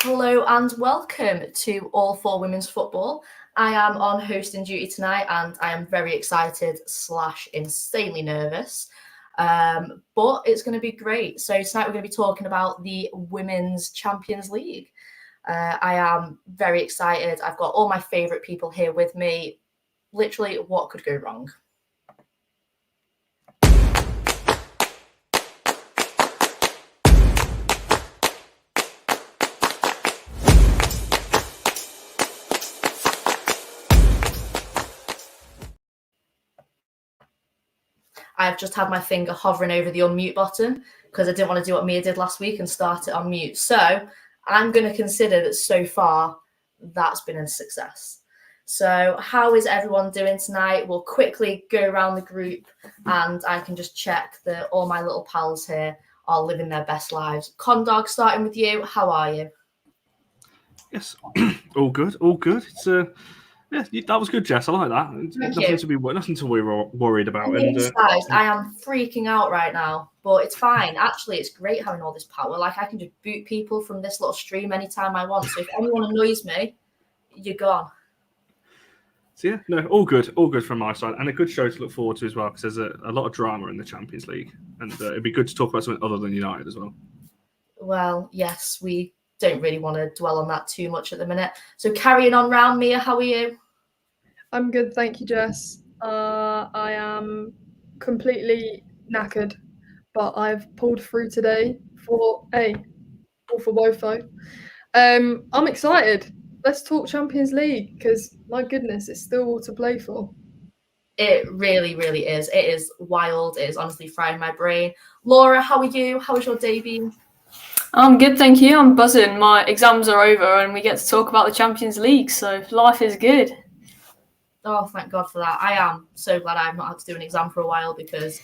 Hello and welcome to All for Women's Football. I am on hosting duty tonight and I am very excited / insanely nervous. But it's going to be great. So tonight we're going to be talking about the Women's Champions League. I am very excited. I've got all my favourite people here with me. Literally, what could go wrong? I've just had my finger hovering over the unmute button because I didn't want to do what Mia did last week and start it on mute. So I'm going to consider that so far that's been a success. So how is everyone doing tonight? We'll quickly go around the group and I can just check that all my little pals here are living their best lives. Condog, starting with you. How are you? Yes, all good, all good. It's that was good, Jess. I like that. Nothing to be worried about. I am freaking out right now, but it's fine. Actually, it's great having all this power. Like I can just boot people from this little stream anytime I want. So if anyone annoys me, you're gone. So yeah, no, all good from my side, and a good show to look forward to as well because there's a lot of drama in the Champions League, and it'd be good to talk about something other than United as well. Well, yes, we don't really want to dwell on that too much at the minute. So carrying on round, Mia, how are you? I'm good, thank you, Jess. I am completely knackered, but I've pulled through today for both though. I'm excited. Let's talk Champions League because my goodness, it's still all to play for. It really, really is. It is wild. It is honestly frying my brain. Laura, how are you? How was your day been? I'm good, thank you. I'm buzzing. My exams are over and we get to talk about the Champions League, so life is good. Oh, thank God for that. I am so glad I've not had to do an exam for a while because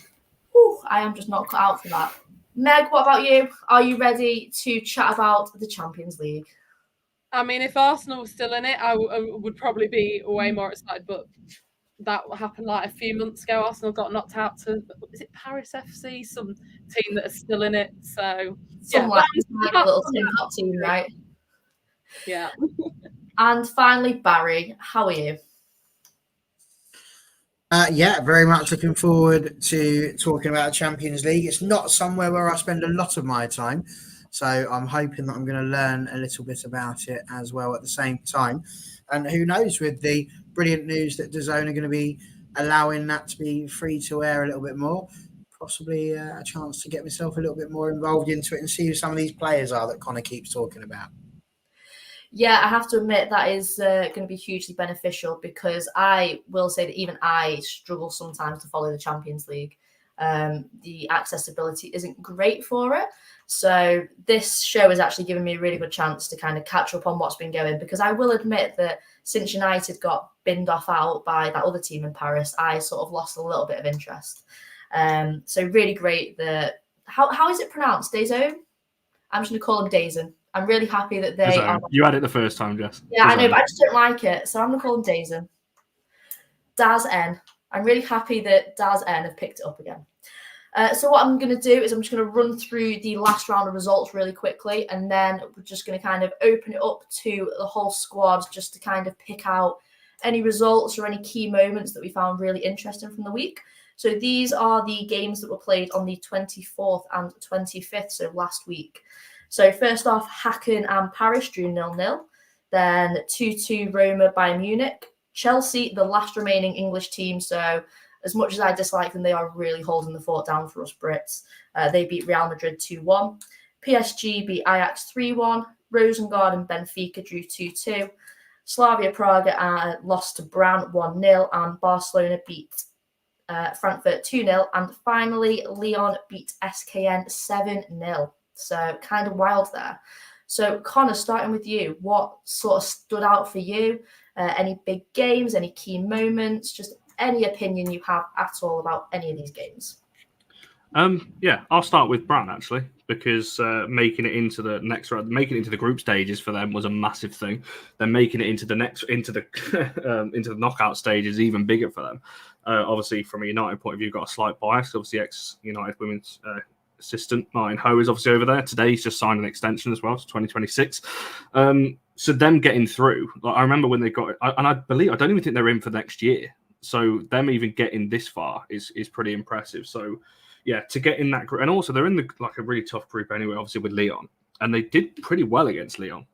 I am just not cut out for that. Meg, what about you? Are you ready to chat about the Champions League? I mean, if Arsenal was still in it, I would probably be way more excited, but that happened like a few months ago. Arsenal got knocked out to, is it Paris FC? Some team that is still in it. So, yeah. Like a little team, right? Yeah. And finally, Barry, how are you? Yeah, very much looking forward to talking about Champions League. It's not somewhere where I spend a lot of my time, so I'm hoping that I'm going to learn a little bit about it as well at the same time. And who knows, with the brilliant news that DAZN are going to be allowing that to be free to air a little bit more, possibly a chance to get myself a little bit more involved into it and see who some of these players are that Connor keeps talking about. Yeah, I have to admit that is going to be hugely beneficial because I will say that even I struggle sometimes to follow the Champions League. The accessibility isn't great for it. So this show has actually given me a really good chance to kind of catch up on what's been going, because I will admit that since United got binned off out by that other team in Paris, I sort of lost a little bit of interest. So really great that, how is it pronounced? DAZN? I'm just going to call them DAZN. I'm really happy that they are. You had it the first time, Jess. Yeah, I know, but I just don't like it. So I'm going to call them DAZN. DAZN. I'm really happy that DAZN have picked it up again. So what I'm going to do is I'm just going to run through the last round of results really quickly, and then we're just going to kind of open it up to the whole squad just to kind of pick out any results or any key moments that we found really interesting from the week. So these are the games that were played on the 24th and 25th, so last week. So first off, Hacken and Paris drew 0-0. Then 2-2 Roma by Munich. Chelsea, the last remaining English team. So as much as I dislike them, they are really holding the fort down for us Brits. They beat Real Madrid 2-1. PSG beat Ajax 3-1. Rosengard and Benfica drew 2-2. Slavia Praga lost to Brann 1-0. And Barcelona beat Frankfurt 2-0. And finally, Lyon beat SKN 7-0. So kind of wild there. So Connor, starting with you, what sort of stood out for you? Any big games, any key moments, just any opinion you have at all about any of these games? Yeah, I'll start with Brann actually, because making it into the next round, making it into the group stages for them was a massive thing. Then making it into the knockout stage is even bigger for them. Obviously, from a United point of view, got a slight bias. Obviously, ex-United women's assistant Martin Ho is obviously over there today. He's just signed an extension as well to 2026. So them getting through, like, I remember when they got it, and I don't even think they're in for next year. So them even getting this far is pretty impressive. So yeah, to get in that group, and also they're in a really tough group anyway, obviously with Lyon, and they did pretty well against Lyon.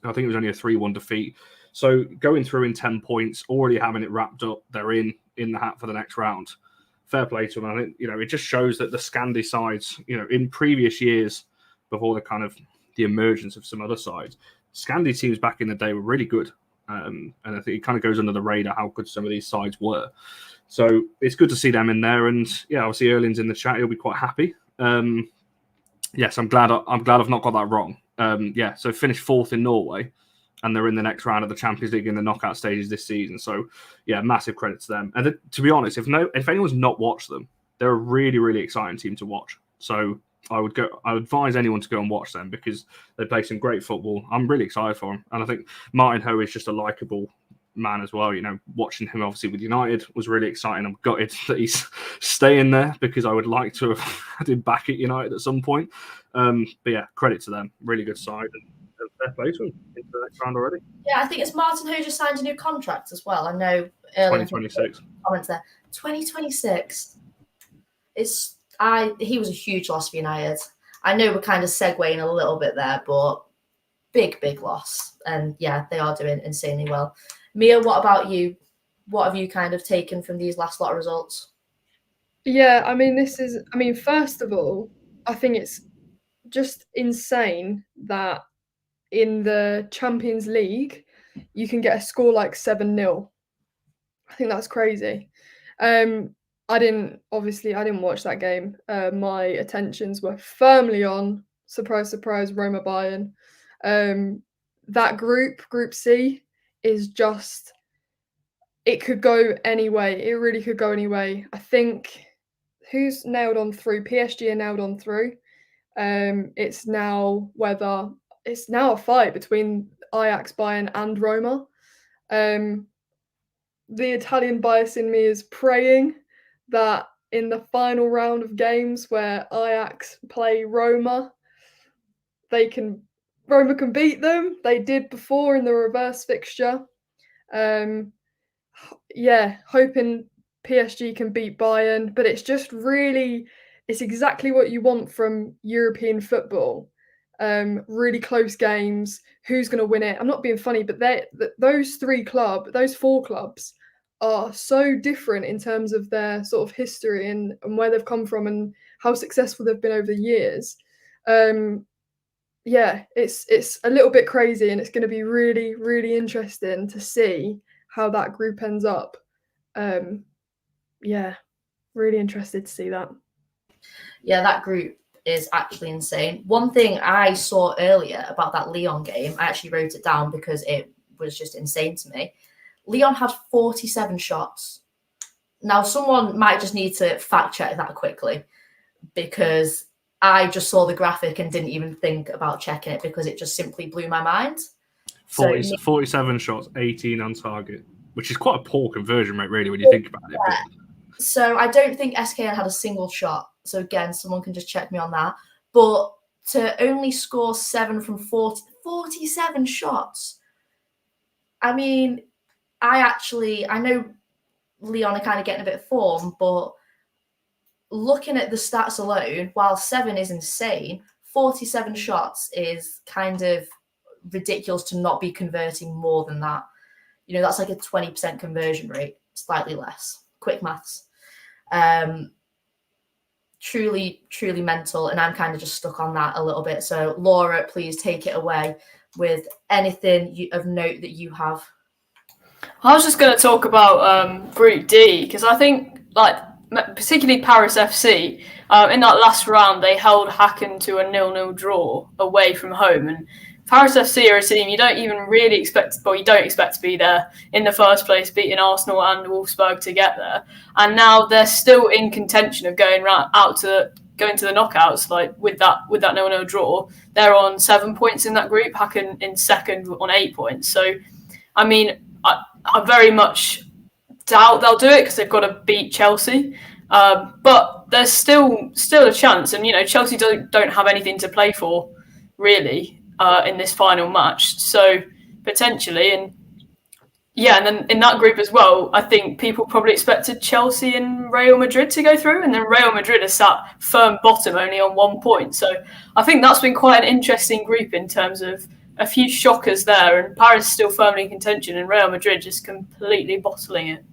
I think it was only a 3-1 defeat. So going through in 10 points, already having it wrapped up, they're in the hat for the next round. Fair play to them. I think, it just shows that the Scandi sides, in previous years, before the emergence of some other sides, Scandi teams back in the day were really good. And I think it kind of goes under the radar how good some of these sides were. So it's good to see them in there. And yeah, obviously Erling's in the chat. He'll be quite happy. Yes, I'm glad I've not got that wrong. So finished 4th in Norway, and they're in the next round of the Champions League in the knockout stages this season. So yeah, massive credit to them. And to be honest, if anyone's not watched them, they're a really, really exciting team to watch. So I would advise anyone to go and watch them because they play some great football. I'm really excited for them. And I think Martin Ho is just a likeable man as well. Watching him obviously with United was really exciting. I'm gutted that he's staying there because I would like to have had him back at United at some point. But yeah, credit to them. Really good side. And fair play to him into the next round already. Yeah, I think it's Martin who just signed a new contract as well. I know earlier 2026. Comments there. 2026. He was a huge loss for United. I know we're kind of segueing a little bit there, but big loss. And yeah, they are doing insanely well. Mia, what about you? What have you kind of taken from these last lot of results? Yeah, first of all, I think it's just insane that in the Champions League, you can get a score like 7-0. I think that's crazy. I didn't watch that game. My attentions were firmly on, surprise, Roma Bayern. That Group C, is just, it could go any way. It really could go any way. I think who's nailed on through? PSG are nailed on through. It's now a fight between Ajax, Bayern, and Roma. The Italian bias in me is praying that in the final round of games where Ajax play Roma, Roma can beat them. They did before in the reverse fixture. Hoping PSG can beat Bayern, but it's just really, it's exactly what you want from European football. Really close games. Who's going to win it? I'm not being funny, but those 4 clubs are so different in terms of their sort of history and where they've come from and how successful they've been over the years. It's a little bit crazy, and it's going to be really, really interesting to see how that group ends up. Really interested to see that. Yeah, that group is actually insane. One thing I saw earlier about that Lyon game, I actually wrote it down because it was just insane to me. Lyon had 47 shots. Now, someone might just need to fact check that quickly because I just saw the graphic and didn't even think about checking it because it just simply blew my mind. 47 shots, 18 on target, which is quite a poor conversion rate, really, when you think about it. But... So I don't think SKN had a single shot. So again, someone can just check me on that. But to only score 7 from 47 shots. I mean, I know Lyon are kind of getting a bit of form, but looking at the stats alone, while 7 is insane, 47 shots is kind of ridiculous to not be converting more than that. That's like a 20% conversion rate, slightly less. Quick maths. Truly mental, and I'm kind of just stuck on that a little bit. So Laura, please take it away with anything of note that you have. I was just going to talk about Group D because I think, particularly Paris FC, in that last round they held Hacken to a 0-0 draw away from home, and Paris FC are a team you don't even really expect, you don't expect to be there in the first place, beating Arsenal and Wolfsburg to get there, and now they're still in contention of going to the knockouts. With that 0-0 draw, they're on 7 points in that group. Hacken in second on 8 points. So, I mean, I very much doubt they'll do it because they've got to beat Chelsea. But there's still a chance. And Chelsea don't have anything to play for really in this final match, so potentially. And then in that group as well, I think people probably expected Chelsea and Real Madrid to go through, and then Real Madrid has sat firm bottom only on 1 point. So I think that's been quite an interesting group in terms of a few shockers there, and Paris still firmly in contention, and Real Madrid just completely bottling it.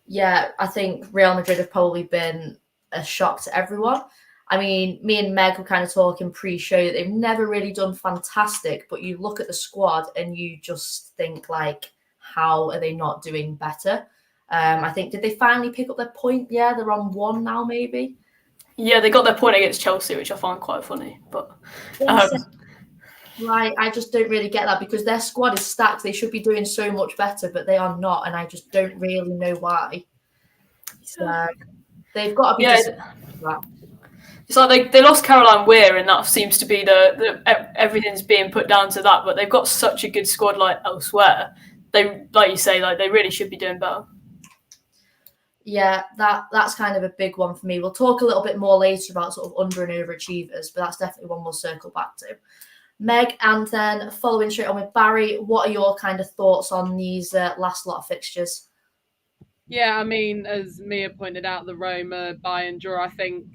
Yeah, I think Real Madrid have probably been a shock to everyone. I mean, me and Meg were kind of talking pre-show that they've never really done fantastic, but you look at the squad and you just think, like, how are they not doing better? I think, did they finally pick up their point? Yeah, they're on 1 now, maybe. Yeah, they got their point against Chelsea, which I find quite funny. But right, I just don't really get that because their squad is stacked. They should be doing so much better, but they are not, and I just don't really know why. So they've got to be. It's like they lost Caroline Weir, and that seems to be the everything's being put down to that. But they've got such a good squad like elsewhere. They, like you say, like they really should be doing better. Yeah, that's kind of a big one for me. We'll talk a little bit more later about sort of under and overachievers, but that's definitely one we'll circle back to. Meg, and then following straight on with Barry, what are your kind of thoughts on these last lot of fixtures? Yeah, I mean, as Mia pointed out, the Roma Bayern draw, I think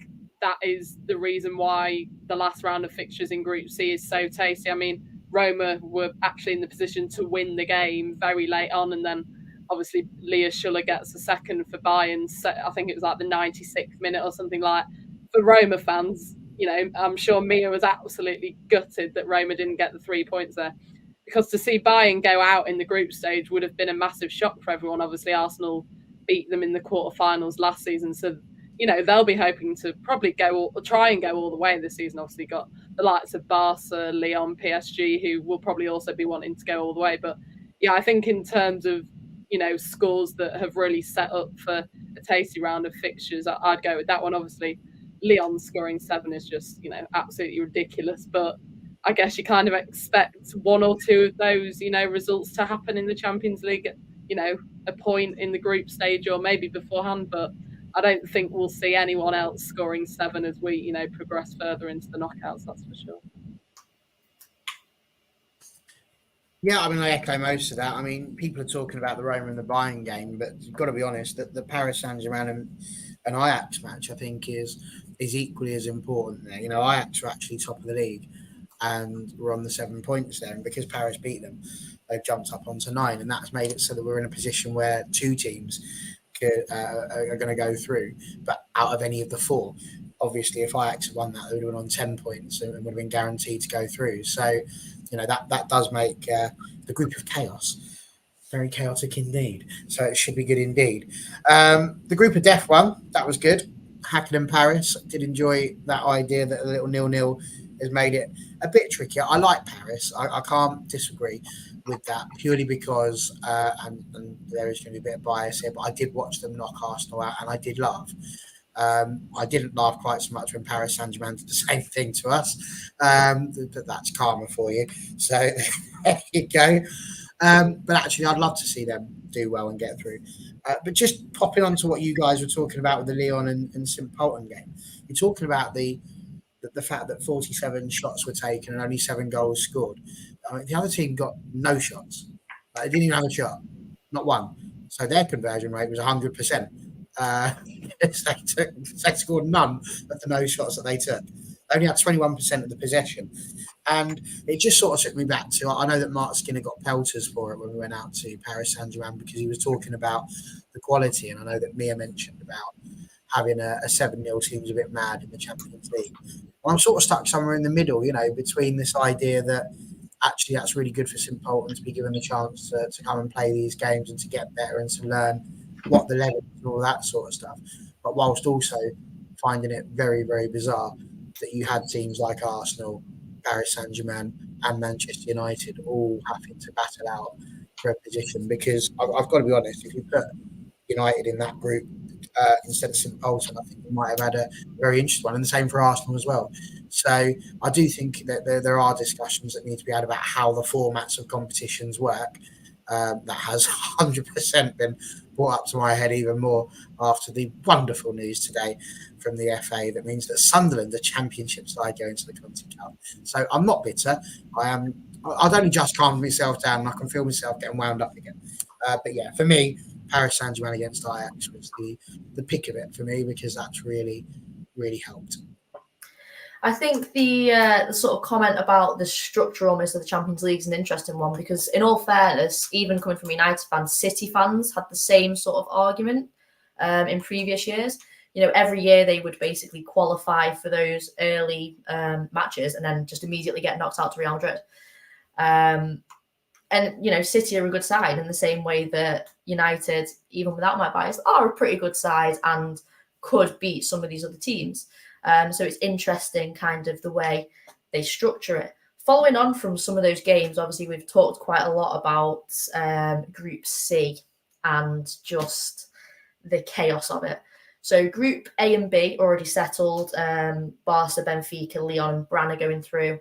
that is the reason why the last round of fixtures in Group C is so tasty. I mean, Roma were actually in the position to win the game very late on, and then obviously Leah Schuller gets a second for Bayern. So I think it was like the 96th minute or something like that. For Roma fans, I'm sure Mia was absolutely gutted that Roma didn't get the 3 points there. Because to see Bayern go out in the group stage would have been a massive shock for everyone. Obviously, Arsenal beat them in the quarterfinals last season. So, they'll be hoping to probably try and go all the way this season. Obviously, got the likes of Barca, Lyon, PSG, who will probably also be wanting to go all the way. But yeah, I think in terms of, scores that have really set up for a tasty round of fixtures, I'd go with that one. Obviously, Lyon scoring 7 is just, absolutely ridiculous. But I guess you kind of expect 1 or 2 of those, results to happen in the Champions League at, a point in the group stage or maybe beforehand. But I don't think we'll see anyone else scoring 7 as we, progress further into the knockouts, that's for sure. Yeah, I mean, I echo most of that. I mean, people are talking about the Roma and the Bayern game, but you've got to be honest that the Paris Saint-Germain and Ajax match, I think, is equally as important there. Ajax are actually top of the league and we're on the 7 points there. And because Paris beat them, they've jumped up onto 9. And that's made it so that we're in a position where 2 teams are going to go through, but out of any of the 4. Obviously, if Ajax had won that, they would have been on 10 points and would have been guaranteed to go through. So, that does make the group of chaos very chaotic indeed. So it should be good indeed. The group of death one, that was good. Hackett and Paris, did enjoy that idea that a little 0-0 has made it a bit trickier. I like Paris. I can't disagree with that purely because, and there is going to be a bit of bias here, but I did watch them knock Arsenal out and I did laugh. I didn't laugh quite so much when Paris Saint-Germain did the same thing to us. But that's karma for you. So there you go. But actually, I'd love to see them do well and get through. But just popping on to what you guys were talking about with the Lyon and St. Polten game, you're talking about the fact that 47 shots were taken and only 7 goals scored. The other team got no shots. They didn't even have a shot, not one. So their conversion rate was 100%. They scored none of the no shots that they took. They only had 21% of the possession. And it just sort of took me back to, I know that Mark Skinner got pelters for it when we went out to Paris Saint-Germain because he was talking about the quality. And I know that Mia mentioned about having a 7-0 seems a bit mad in the Champions League. Well, I'm sort of stuck somewhere in the middle, between this idea that actually that's really good for St. Polten to be given the chance to come and play these games and to get better and to learn what the level is and all that sort of stuff. But whilst also finding it very, very bizarre that you had teams like Arsenal, Paris Saint-Germain and Manchester United all having to battle out for a position, because I've got to be honest, if you put United in that group instead of St. Polten, I think we might have had a very interesting one, and the same for Arsenal as well. So I do think that there are discussions that need to be had about how the formats of competitions work. that has 100% been brought up to my head even more after the wonderful news today from the FA that means that Sunderland, the championship side, go into the Conti Cup. So I'm not bitter. I'd only just calmed myself down and I can feel myself getting wound up again. But yeah, for me, Paris Saint-Germain against Ajax was the pick of it for me because that's really, really helped. I think the sort of comment about the structure almost of the Champions League is an interesting one because, in all fairness, even coming from United fans, City fans had the same sort of argument in previous years. You know, every year they would basically qualify for those early matches and then just immediately get knocked out to Real Madrid. And, you know, City are a good side in the same way that United, even without my bias, are a pretty good side and could beat some of these other teams. So it's interesting kind of the way they structure it. Following on from some of those games, obviously we've talked quite a lot about Group C and just the chaos of it. So Group A and B already settled. Barca, Benfica, Lyon and Bran are going through.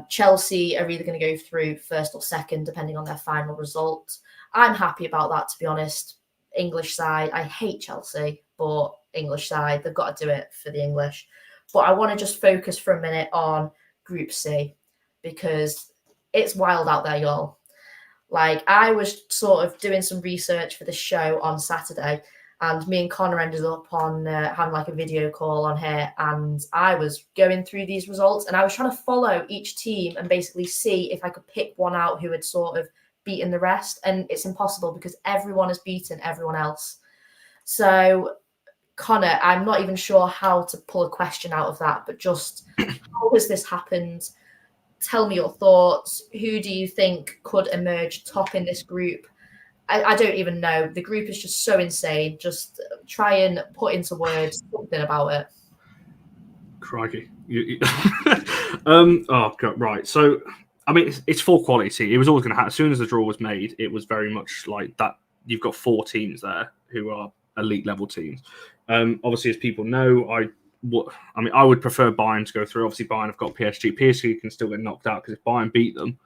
Chelsea are either going to go through first or second, depending on their final result. I'm happy about that, to be honest. English side, I hate Chelsea, but English side, they've got to do it for the English. But I want to just focus for a minute on Group C because it's wild out there, y'all. Like, I was sort of doing some research for the show on Saturday, and me and Connor ended up on having like a video call on here, and I was going through these results, and I was trying to follow each team and basically see if I could pick one out who had sort of beaten the rest, and it's impossible because everyone has beaten everyone else. So, Connor, I'm not even sure how to pull a question out of that, but just how has this happened? Tell me your thoughts. Who do you think could emerge top in this group? I don't even know. The group is just so insane. Just try and put into words something about it. Crikey. Oh, God, right. So, I mean, it's full quality. It was always going to happen. As soon as the draw was made, it was very much like that. You've got 4 teams there who are elite level teams. Obviously, as people know, I would prefer Bayern to go through. Obviously, Bayern have got PSG. PSG can still get knocked out because if Bayern beat them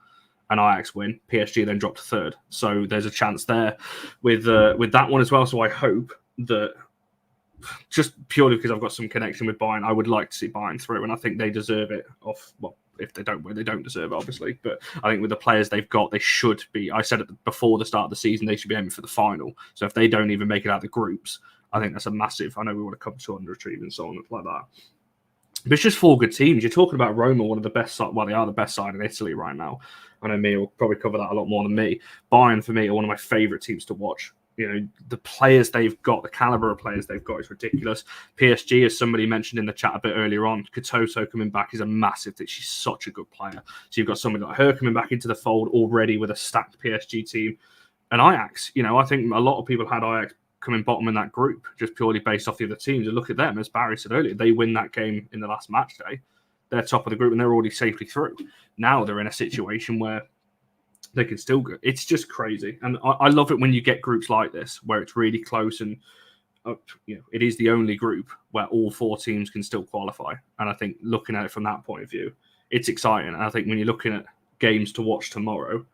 and Ajax win, PSG then drop to third. So there's a chance there with that one as well. So I hope that, just purely because I've got some connection with Bayern, I would like to see Bayern through, and I think they deserve it. If they don't win, they don't deserve it, obviously. But I think with the players they've got, they should be. I said it before the start of the season, they should be aiming for the final. So if they don't even make it out of the groups, I think that's a massive. I know we want to come to underachieve and so on like that. But it's just 4 good teams. You're talking about Roma, one of the best. Well, they are the best side in Italy right now. I know Mia will probably cover that a lot more than me. Bayern, for me, are one of my favourite teams to watch. You know, the players they've got, the calibre of players they've got is ridiculous. PSG, as somebody mentioned in the chat a bit earlier on, Katoto coming back is a massive thing. She's such a good player. So you've got somebody like her coming back into the fold already with a stacked PSG team. And Ajax, you know, I think a lot of people had Ajax coming bottom in that group just purely based off the other teams. And look at them, as Barry said earlier, they win that game in the last match day. They're top of the group and they're already safely through. Now they're in a situation where they can still go. It's just crazy. And I love it when you get groups like this where it's really close and it is the only group where all 4 teams can still qualify. And I think looking at it from that point of view, it's exciting. And I think when you're looking at games to watch tomorrow,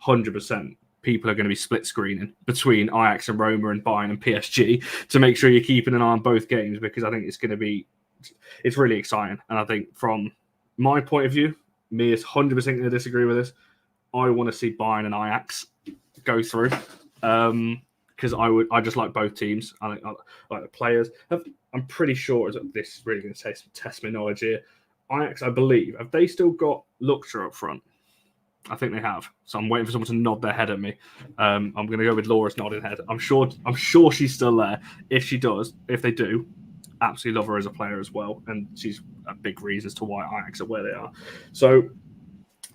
100% people are going to be split screening between Ajax and Roma and Bayern and PSG to make sure you're keeping an eye on both games, because I think it's really exciting. And I think from my point of view, me is 100% going to disagree with this. I want to see Bayern and Ajax go through because I just like both teams. I like the players. I'm pretty sure this is really going to test my knowledge here. Ajax, I believe, have they still got Luxor up front? I think they have. So I'm waiting for someone to nod their head at me. I'm going to go with Laura's nodding head. I'm sure she's still there. If they do, absolutely love her as a player as well, and she's a big reason as to why Ajax are where they are. So.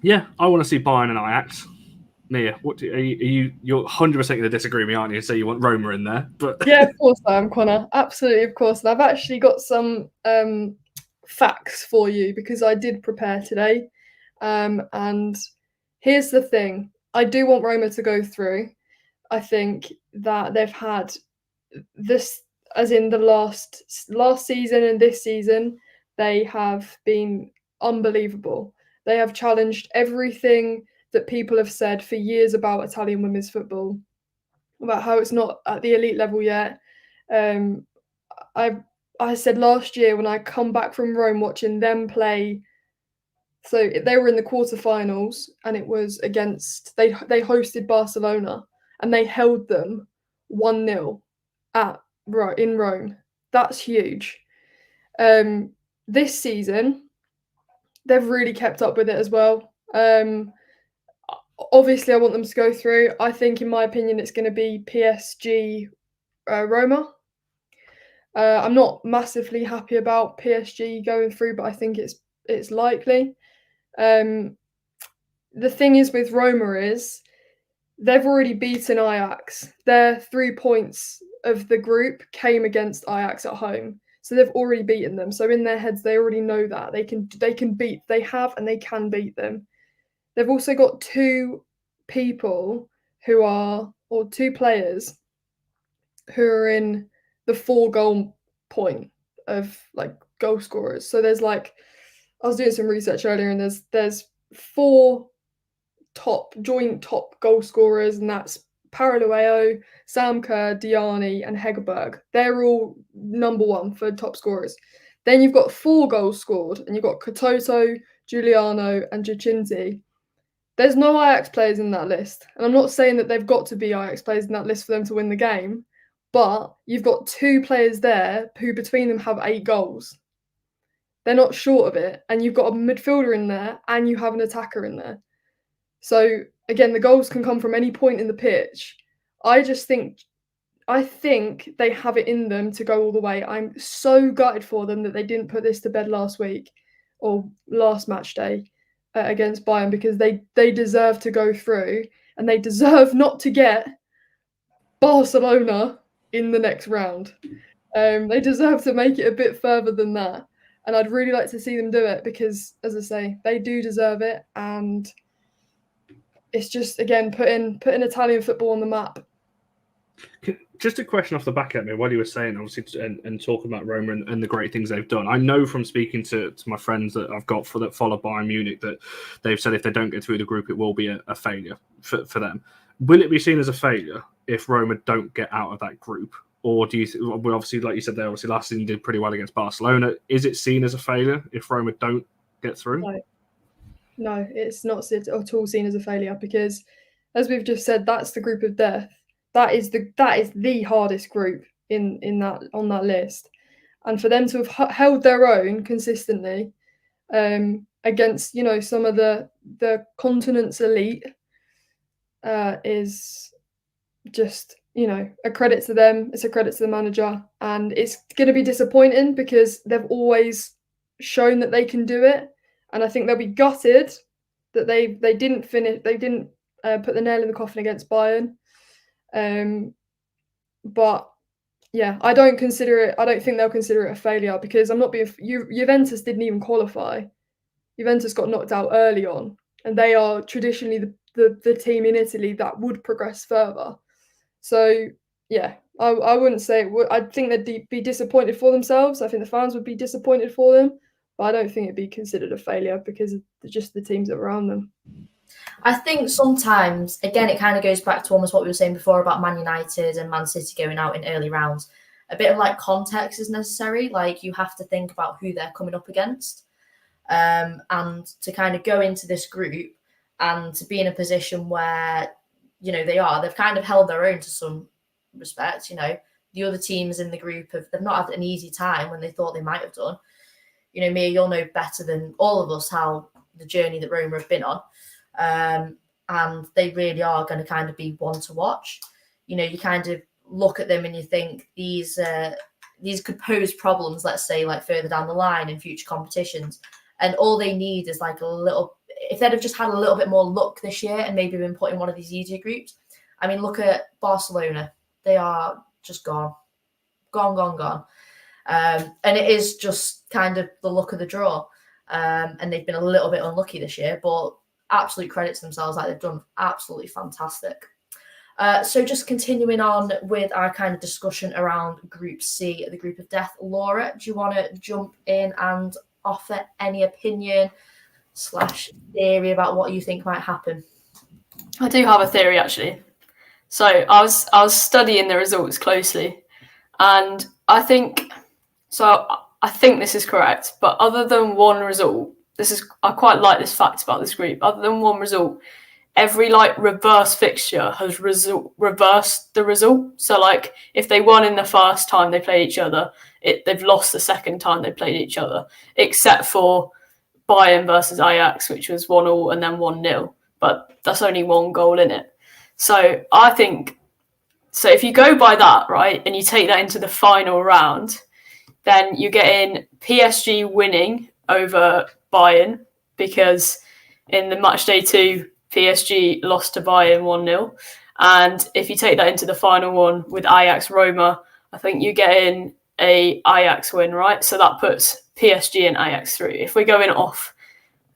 Yeah, I want to see Bayern and Ajax. Mia, you're 100% going to disagree with me, aren't you? So you want Roma in there, but yeah, of course I am, Connor. Absolutely, of course. And I've actually got some facts for you because I did prepare today. And here's the thing: I do want Roma to go through. I think that they've had this, as in the last season and this season, they have been unbelievable. They have challenged everything that people have said for years about Italian women's football, about how it's not at the elite level yet. I said last year when I come back from Rome watching them play, so they were in the quarterfinals and it was against, they hosted Barcelona and they held them 1-0 in Rome. That's huge. This season, they've really kept up with it as well. Obviously, I want them to go through. I think, in my opinion, it's going to be PSG Roma. I'm not massively happy about PSG going through, but I think it's likely. The thing is with Roma is they've already beaten Ajax. Their 3 points of the group came against Ajax at home. So they've already beaten them. So in their heads, they already know that they can beat. They have and they can beat them. They've also got two players who are in the 4-goal point of like goal scorers. So there's I was doing some research earlier, and there's 4 joint top goal scorers, and that's Paralueo, Sam Kerr, Diani, and Hegerberg. They're all number 1 for top scorers. Then you've got 4 goals scored, and you've got Katoto, Giuliano, and Giacinti. There's no Ajax players in that list. And I'm not saying that they've got to be Ajax players in that list for them to win the game, but you've got 2 players there who between them have 8 goals. They're not short of it. And you've got a midfielder in there and you have an attacker in there. So again, the goals can come from any point in the pitch. I think they have it in them to go all the way. I'm so gutted for them that they didn't put this to bed last week or last match day against Bayern, because they deserve to go through and they deserve not to get Barcelona in the next round. They deserve to make it a bit further than that. And I'd really like to see them do it because, as I say, they do deserve it. And it's just, again, putting Italian football on the map. Just a question off the back at me while you were saying, obviously, and talking about Roma and the great things they've done. I know from speaking to my friends that I've got that follow Bayern Munich that they've said if they don't get through the group, it will be a failure for them. Will it be seen as a failure if Roma don't get out of that group? Or do you well, obviously, like you said, they obviously last season did pretty well against Barcelona. Is it seen as a failure if Roma don't get through? No, it's not at all seen as a failure because, as we've just said, that's the group of death. That is the hardest group on that list, and for them to have held their own consistently against some of the continent's elite is just a credit to them. It's a credit to the manager, and it's going to be disappointing because they've always shown that they can do it, and I think they'll be gutted that they didn't finish. They didn't put the nail in the coffin against Bayern. But yeah, I don't think they'll consider it a failure because I'm not being. Juventus didn't even qualify. Juventus got knocked out early on, and they are traditionally the team in Italy that would progress further. So yeah, I wouldn't say it would. I think they'd be disappointed for themselves. I think the fans would be disappointed for them, but I don't think it'd be considered a failure because of just the teams that were around them. I think sometimes, again, it kind of goes back to almost what we were saying before about Man United and Man City going out in early rounds. A bit of context is necessary. You have to think about who they're coming up against, and to kind of go into this group and to be in a position where they've kind of held their own to some respect. The other teams in the group they've not had an easy time when they thought they might have done. Mia, you'll know better than all of us how the journey that Roma have been on. And they really are going to kind of be one to watch. You kind of look at them and you think these could pose problems, let's say, further down the line in future competitions. And all they need is a little, if they'd have just had a little bit more luck this year and maybe been put in one of these easier groups. I mean, look at Barcelona. They are just gone. And it is just kind of the luck of the draw. And they've been a little bit unlucky this year, but absolute credit to themselves. They've done absolutely fantastic. So just continuing on with our kind of discussion around Group C, the group of death. Laura, do you want to jump in and offer any opinion / theory about what you think might happen? I do have a theory actually. So I was studying the results closely, and I think this is correct. But other than one result, I quite like this fact about this group. Other than one result, every like reverse fixture has reversed the result. So like if they won in the first time they played each other, they've lost the second time they played each other, except for Bayern versus Ajax, which was 1-1 and then 1-0. But that's only one goal in it. So I think, so if you go by that, right, and you take that into the final round, then you get in PSG winning over Bayern, because in the Matchday 2, PSG lost to Bayern 1-0. And if you take that into the final one with Ajax Roma, I think you get in a Ajax win, right? So that puts PSG and Ajax through. If we're going off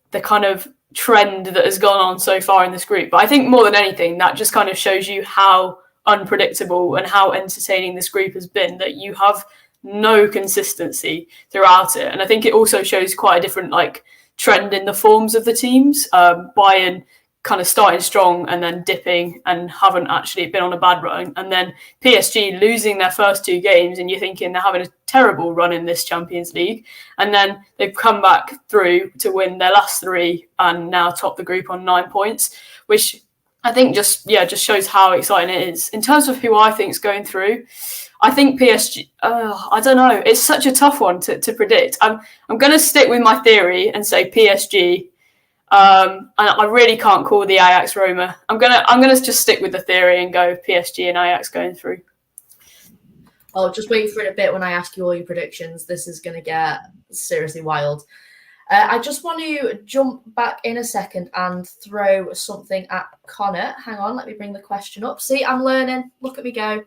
the kind of trend that has gone on so far in this group. But I think more than anything, that just kind of shows you how unpredictable and how entertaining this group has been, that you have no consistency throughout it. And I think it also shows quite a different like trend in the forms of the teams. Bayern kind of starting strong and then dipping and haven't actually been on a bad run. And then PSG losing their first 2 games, and you're thinking they're having a terrible run in this Champions League. And then they've come back through to win their last 3 and now top the group on 9 points, which I think just shows how exciting it is. In terms of who I think is going through, I think PSG, I don't know. It's such a tough one to predict. I'm going to stick with my theory and say PSG. And I really can't call the Ajax Roma. I'm gonna just stick with the theory and go PSG and Ajax going through. Oh, just wait for it a bit when I ask you all your predictions. This is going to get seriously wild. I just want to jump back in a second and throw something at Connor. Hang on, let me bring the question up. See, I'm learning. Look at me go.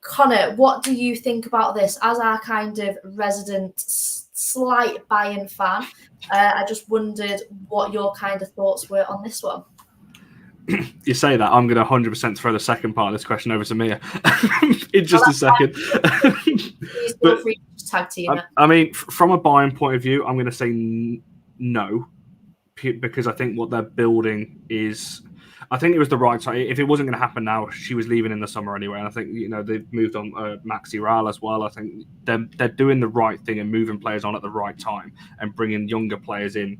Connor, what do you think about this as our kind of resident slight Bayern fan? I just wondered what your kind of thoughts were on this one. You say that, I'm going to 100% throw the second part of this question over to Mia in just a second. Please feel free to tag team it. I mean, from a Bayern point of view, I'm going to say no, because I think what they're building is, I think it was the right time. If it wasn't going to happen now, she was leaving in the summer anyway. And I think, they've moved on Maxi Ral as well. I think they're doing the right thing and moving players on at the right time and bringing younger players in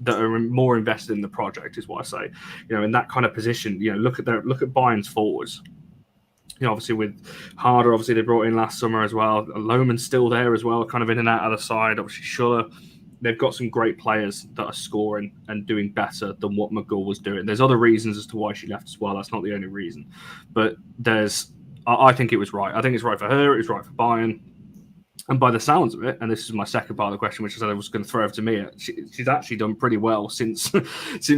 that are more invested in the project, is what I say. In that kind of position, look at Bayern's forwards. Obviously with Harder, obviously they brought in last summer as well. Lohman's still there as well, kind of in and out of the side. Obviously Schuller. They've got some great players that are scoring and doing better than what McGull was doing. There's other reasons as to why she left as well. That's not the only reason. But I think it was right. I think it's right for her. It was right for Bayern. And by the sounds of it, and this is my second part of the question, which I said I was going to throw over to Mia, she's actually done pretty well since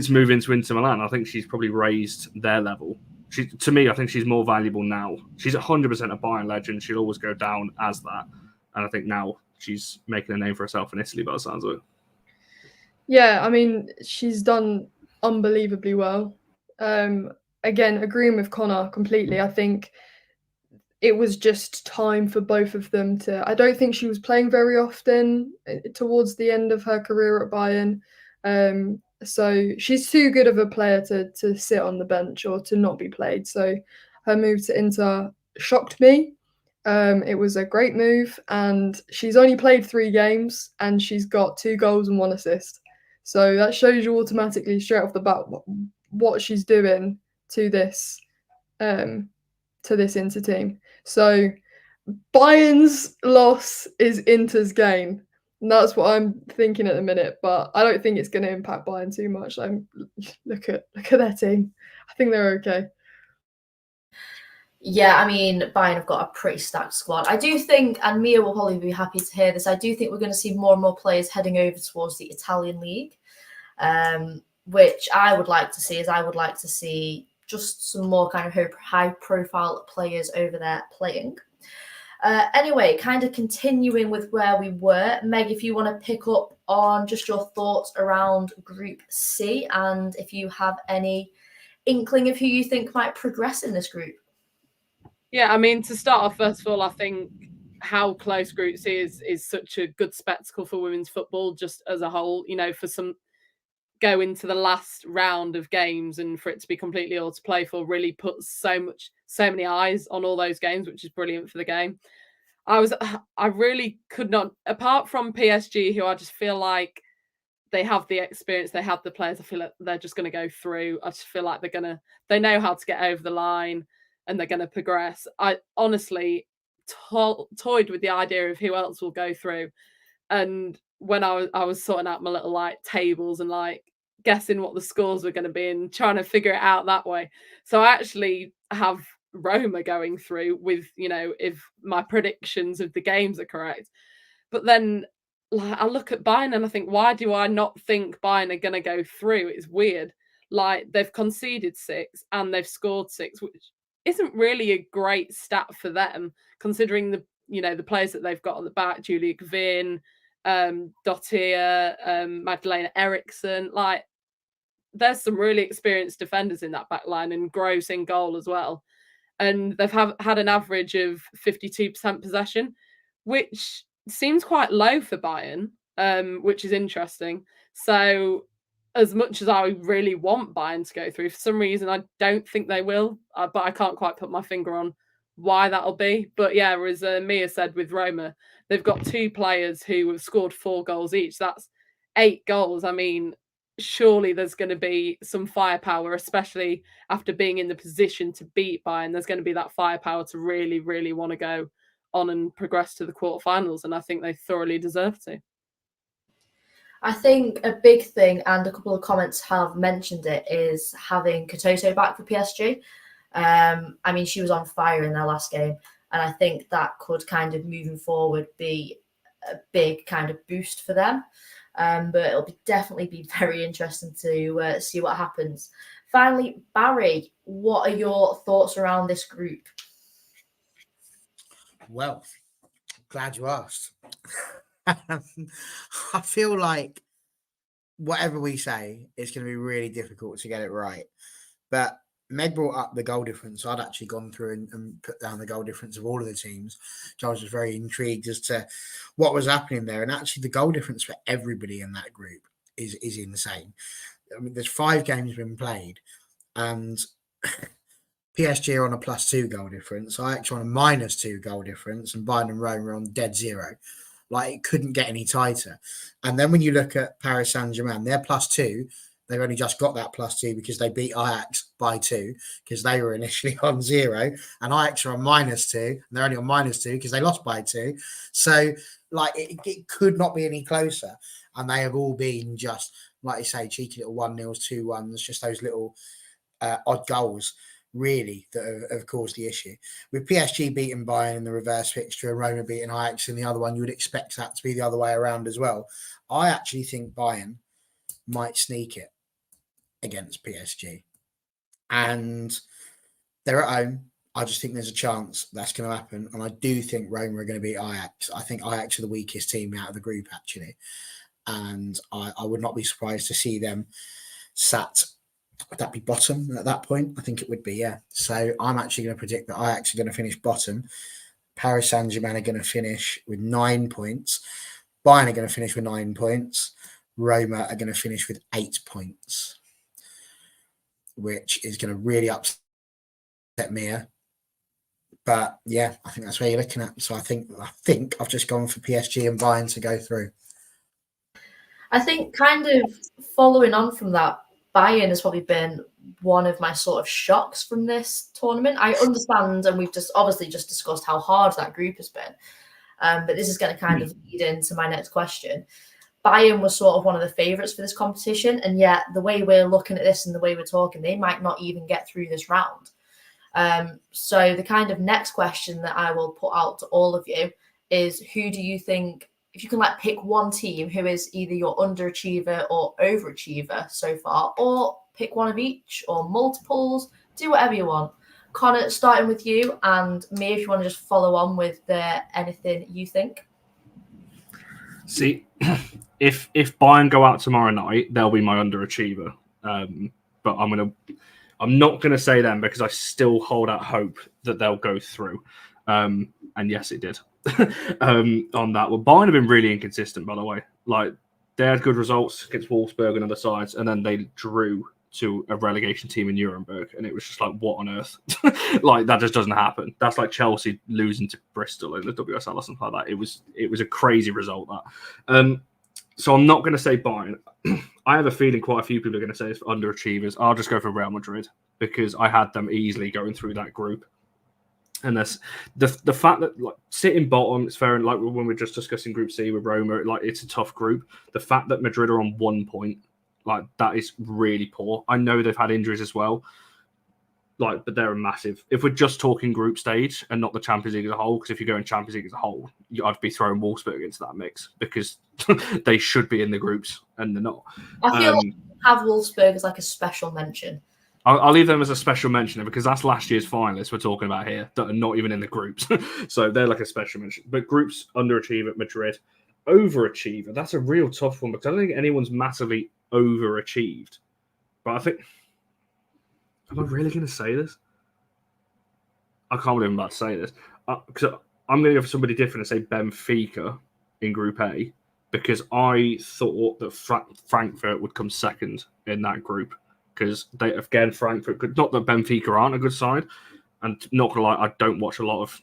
moving to Inter Milan. I think she's probably raised their level. To me, I think she's more valuable now. She's 100% a Bayern legend. She'll always go down as that. And I think now she's making a name for herself in Italy, by the sounds of it. Yeah, I mean, she's done unbelievably well. Again, agreeing with Connor completely. I think it was just time for both of them to... I don't think she was playing very often towards the end of her career at Bayern. So she's too good of a player to sit on the bench or to not be played. So her move to Inter shocked me. It was a great move, and she's only played 3 games and she's got 2 goals and 1 assist. So that shows you automatically straight off the bat what she's doing to this Inter team. So Bayern's loss is Inter's gain. And that's what I'm thinking at the minute, but I don't think it's going to impact Bayern too much. Look at their team. I think they're okay. Yeah, I mean, Bayern have got a pretty stacked squad. I do think, and Mia will probably be happy to hear this, I do think we're going to see more and more players heading over towards the Italian league, which I would like to see, is I would like to see just some more kind of high-profile players over there playing. Anyway, kind of continuing with where we were, Meg, if you want to pick up on just your thoughts around Group C, and if you have any inkling of who you think might progress in this group. Yeah, I mean, to start off, first of all, I think how close Group C is such a good spectacle for women's football just as a whole. For some go into the last round of games and for it to be completely all to play for really puts so many eyes on all those games, which is brilliant for the game. I really could not, apart from PSG, who I just feel like they have the experience, they have the players. I feel like they're just going to go through. I just feel like they know how to get over the line and they're going to progress. I honestly toyed with the idea of who else will go through. And when I was sorting out my little like tables and like guessing what the scores were going to be and trying to figure it out that way. So I actually have Roma going through with, if my predictions of the games are correct. But then like I look at Bayern and I think, why do I not think Bayern are going to go through? It's weird. Like they've conceded 6 and they've scored 6, which isn't really a great stat for them, considering the players that they've got on the back, Julia Gvin, Dottir, Magdalena Eriksson. Like there's some really experienced defenders in that back line and Gross in goal as well. And they've had an average of 52% possession, which seems quite low for Bayern, which is interesting. So as much as I really want Bayern to go through, for some reason I don't think they will, but I can't quite put my finger on why that'll be. But yeah, as Mia said with Roma, they've got 2 players who have scored 4 goals each. That's 8 goals. I mean, surely there's going to be some firepower, especially after being in the position to beat Bayern. There's going to be that firepower to really, really want to go on and progress to the quarterfinals, and I think they thoroughly deserve to. I think a big thing, and a couple of comments have mentioned it, is having Katoto back for PSG. I mean, she was on fire in their last game, and I think that could kind of moving forward be a big kind of boost for them. But it'll definitely be very interesting to see what happens. Finally, Barry, what are your thoughts around this group? Well, glad you asked. I feel like whatever we say, it's going to be really difficult to get it right. But Meg brought up the goal difference. I'd actually gone through and put down the goal difference of all of the teams. So I was just very intrigued as to what was happening there. And actually, the goal difference for everybody in that group is insane. I mean, there's 5 games been played, and PSG are on a +2 goal difference. Ajax on a -2 goal difference, and Bayern and Roma are on dead 0. Like, it couldn't get any tighter. And then when you look at Paris Saint-Germain, they're +2. They've only just got that +2 because they beat Ajax by 2 because they were initially on 0, and Ajax are on -2, and they're only on -2 because they lost by 2. So, like, it could not be any closer. And they have all been just, like you say, cheeky little 1-0s, 2-1s, just those little odd goals, really, that have caused the issue. With PSG beating Bayern in the reverse fixture and Roma beating Ajax in the other one, you would expect that to be the other way around as well. I actually think Bayern might sneak it against PSG. And they're at home. I just think there's a chance that's going to happen. And I do think Roma are going to beat Ajax. I think Ajax are the weakest team out of the group, actually. And I would not be surprised to see them sat. Would that be bottom at that point? I think it would be, yeah. So I'm actually going to predict that Ajax are going to finish bottom. Paris Saint-Germain are going to finish with 9 points. Bayern are going to finish with 9 points. Roma are going to finish with 8 points, which is going to really upset Mia. But yeah, I think that's where you're looking at. So I think I've just gone for PSG and Bayern to go through. I think kind of following on from that, Bayern has probably been one of my sort of shocks from this tournament. I understand, and we've just obviously just discussed how hard that group has been. But this is going to kind of lead into my next question. Bayern was sort of one of the favourites for this competition, and yet the way we're looking at this and the way we're talking, they might not even get through this round. So the kind of next question that I will put out to all of you is, who do you think, if you can like pick one team who is either your underachiever or overachiever so far, or pick one of each or multiples, do whatever you want. Connor, starting with you, and me, if you want to just follow on with anything you think. See, if Bayern go out tomorrow night, they'll be my underachiever. But I'm not gonna say them because I still hold out hope that they'll go through. And yes, it did. On that, well, Bayern have been really inconsistent, by the way. Like they had good results against Wolfsburg and other sides, and then they drew to a relegation team in Nuremberg, and it was just like, what on earth? Like, that just doesn't happen. That's like Chelsea losing to Bristol in the WSL or something like that. It was a crazy result, that. So I'm not going to say Bayern. I have a feeling quite a few people are going to say it's for underachievers. I'll just go for Real Madrid because I had them easily going through that group. And that's the fact that, like, sitting bottom, it's fair. And like when we were just discussing Group C with Roma, like, it's a tough group. The fact that Madrid are on 1 point, like, that is really poor. I know they've had injuries as well, like, but they're a massive. If we're just talking group stage and not the Champions League as a whole, because if you go in Champions League as a whole, I'd be throwing Wolfsburg into that mix because they should be in the groups and they're not. I feel like have Wolfsburg as like a special mention. I'll leave them as a special mention because that's last year's finalists we're talking about here that are not even in the groups. So they're like a special mention. But groups, underachiever, Madrid. Overachiever, that's a real tough one because I don't think anyone's massively overachieved. But I think, am I really going to say this? I can't believe I'm about to say this. Because I'm going to go for somebody different and say Benfica in Group A because I thought that Frankfurt would come second in that group. Because they, again, Frankfurt, not that Benfica aren't a good side, and not gonna lie, I don't watch a lot of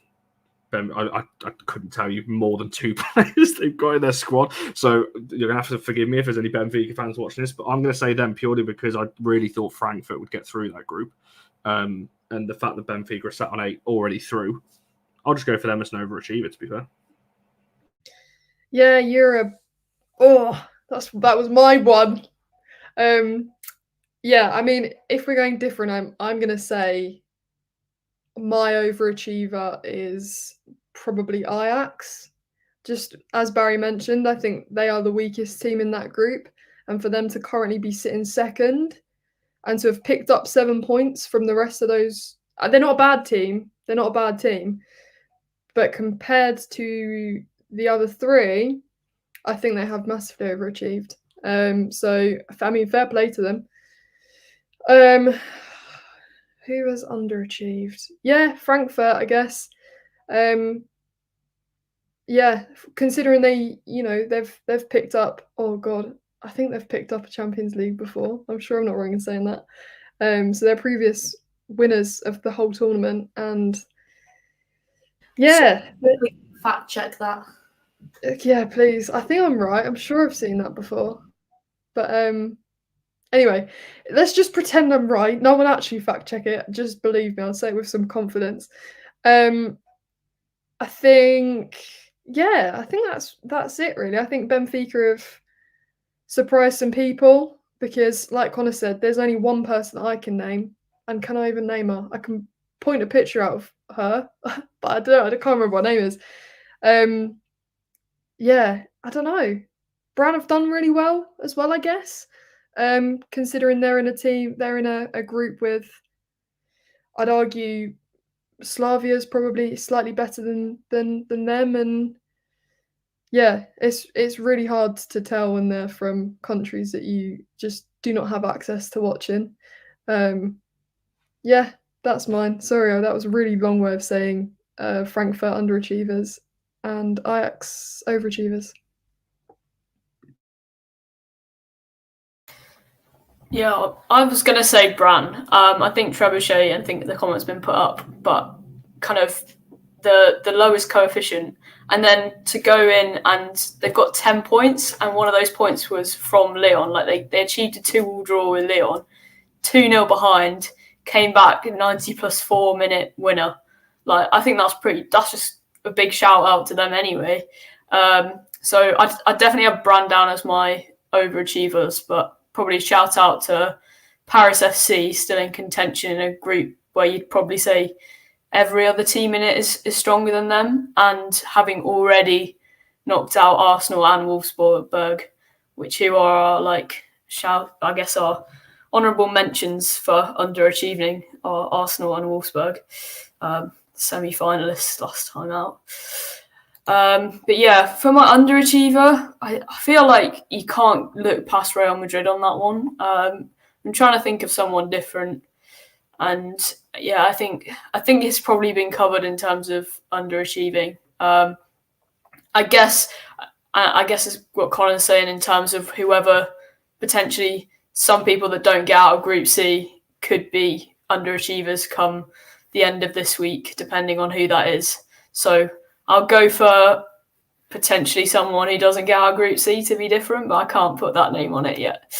I couldn't tell you more than 2 players they've got in their squad. So you're gonna have to forgive me if there's any Benfica fans watching this, but I'm gonna say them purely because I really thought Frankfurt would get through that group, and the fact that Benfica are sat on 8 already through, I'll just go for them as an overachiever. To be fair, Yeah, Europe. Oh, that was my one. Yeah, I mean, if we're going different, I'm gonna say my overachiever is probably Ajax. Just as Barry mentioned, I think they are the weakest team in that group, and for them to currently be sitting second and to have picked up 7 points from the rest of those, they're not a bad team. They're not a bad team, but compared to the other 3, I think they have massively overachieved. So I mean, fair play to them. Who has underachieved? Yeah, Frankfurt, I guess. Yeah, considering they've picked up. Oh God, I think they've picked up a Champions League before. I'm sure I'm not wrong in saying that. So they're previous winners of the whole tournament, and yeah, So we fact check that. Yeah, please. I think I'm right. I'm sure I've seen that before, but anyway, let's just pretend I'm right. No one actually fact check it. Just believe me. I'll say it with some confidence. I think that's it really. I think Benfica have surprised some people because, like Connor said, there's only one person that I can name, and can I even name her? I can point a picture out of her, but I can't remember what her name is. Yeah, I don't know. Brown have done really well as well, I guess. Considering they're in a group with, I'd argue, Slavia's probably slightly better than them, and yeah, it's really hard to tell when they're from countries that you just do not have access to watching. Yeah, that's mine. Sorry, that was a really long way of saying Frankfurt underachievers and Ajax overachievers. Yeah, I was going to say Bran. I think Trebuchet, and think the comment's been put up, but kind of the lowest coefficient. And then to go in and they've got 10 points, and one of those points was from Lyon. Like they achieved a 2-2 draw with Lyon, 2-0 behind, came back, 90 plus 4 minute winner. Like, I think that's just a big shout out to them anyway. So I definitely have Bran down as my overachievers, but probably shout out to Paris FC, still in contention in a group where you'd probably say every other team in it is stronger than them, and having already knocked out Arsenal and Wolfsburg, who are our honourable mentions for underachieving, are Arsenal and Wolfsburg, semi-finalists last time out. But yeah, for my underachiever, I feel like you can't look past Real Madrid on that one. I'm trying to think of someone different, and yeah, I think it's probably been covered in terms of underachieving. I guess I guess it's what Colin's saying in terms of whoever potentially some people that don't get out of Group C could be underachievers come the end of this week, depending on who that is. So I'll go for potentially someone who doesn't get out of Group C to be different, but I can't put that name on it yet.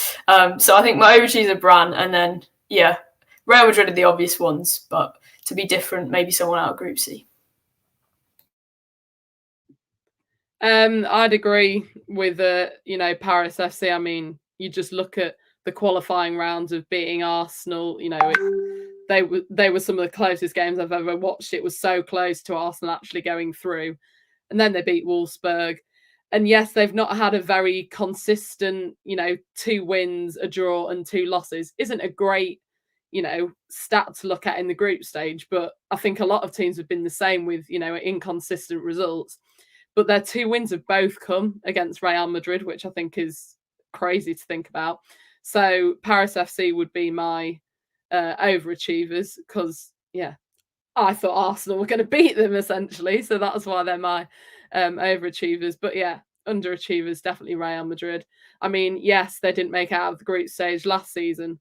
So I think my overachievers are Bran, and then, Real Madrid are the obvious ones, but to be different, maybe someone out of Group C. I'd agree with Paris FC. I mean, you just look at the qualifying rounds of beating Arsenal. They were some of the closest games I've ever watched. It was so close to Arsenal actually going through, and then they beat Wolfsburg. And yes, they've not had a very consistent, 2 wins, a draw, and 2 losses. Isn't a great, stat to look at in the group stage. But I think a lot of teams have been the same with, inconsistent results. But their 2 wins have both come against Real Madrid, which I think is crazy to think about. So Paris FC would be my overachievers because, I thought Arsenal were going to beat them essentially. So that's why they're my overachievers. But underachievers, definitely Real Madrid. I mean, yes, they didn't make it out of the group stage last season,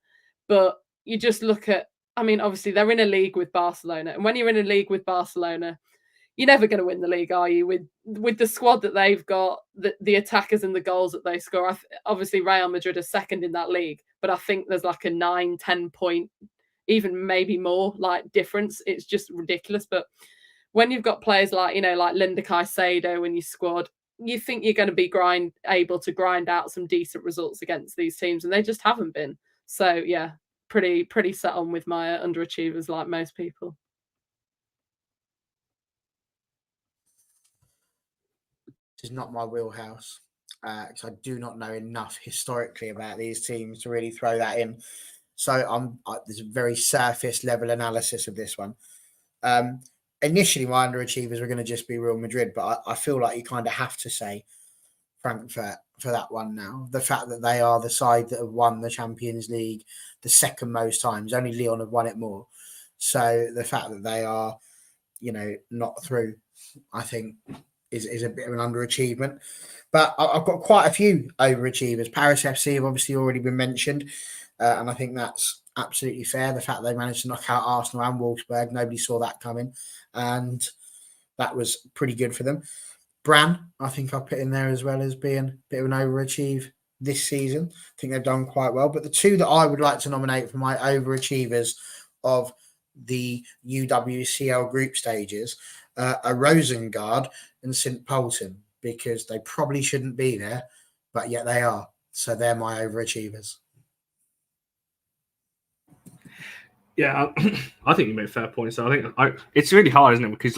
but you just look at, obviously they're in a league with Barcelona. And when you're in a league with Barcelona, you're never going to win the league, are you? With the squad that they've got, the attackers and the goals that they score. Obviously, Real Madrid are second in that league, but I think there's like a 9-10 point, even maybe more, like difference. It's just ridiculous. But when you've got players like Linda Caicedo in your squad, you think you're going to be able to grind out some decent results against these teams, and they just haven't been. So pretty set on with my underachievers, like most people. Is not my wheelhouse because I do not know enough historically about these teams to really throw that in. So there's a very surface level analysis of this one. Initially, my underachievers were going to just be Real Madrid, but I feel like you kind of have to say Frankfurt for that one now. The fact that they are the side that have won the Champions League the second most times, only Lyon have won it more. So the fact that they are, not through, I think, is a bit of an underachievement. But I've got quite a few overachievers. Paris FC have obviously already been mentioned, and I think that's absolutely fair. The fact they managed to knock out Arsenal and Wolfsburg, nobody saw that coming, and that was pretty good for them. Bran, I think I'll put in there as well as being a bit of an overachieve this season. I think they've done quite well. But the 2 that I would like to nominate for my overachievers of the UWCL group stages are Rosengard and St. Polten, because they probably shouldn't be there, but yet they are. So they're my overachievers. Yeah, I think you made fair points. So I think it's really hard, isn't it? Because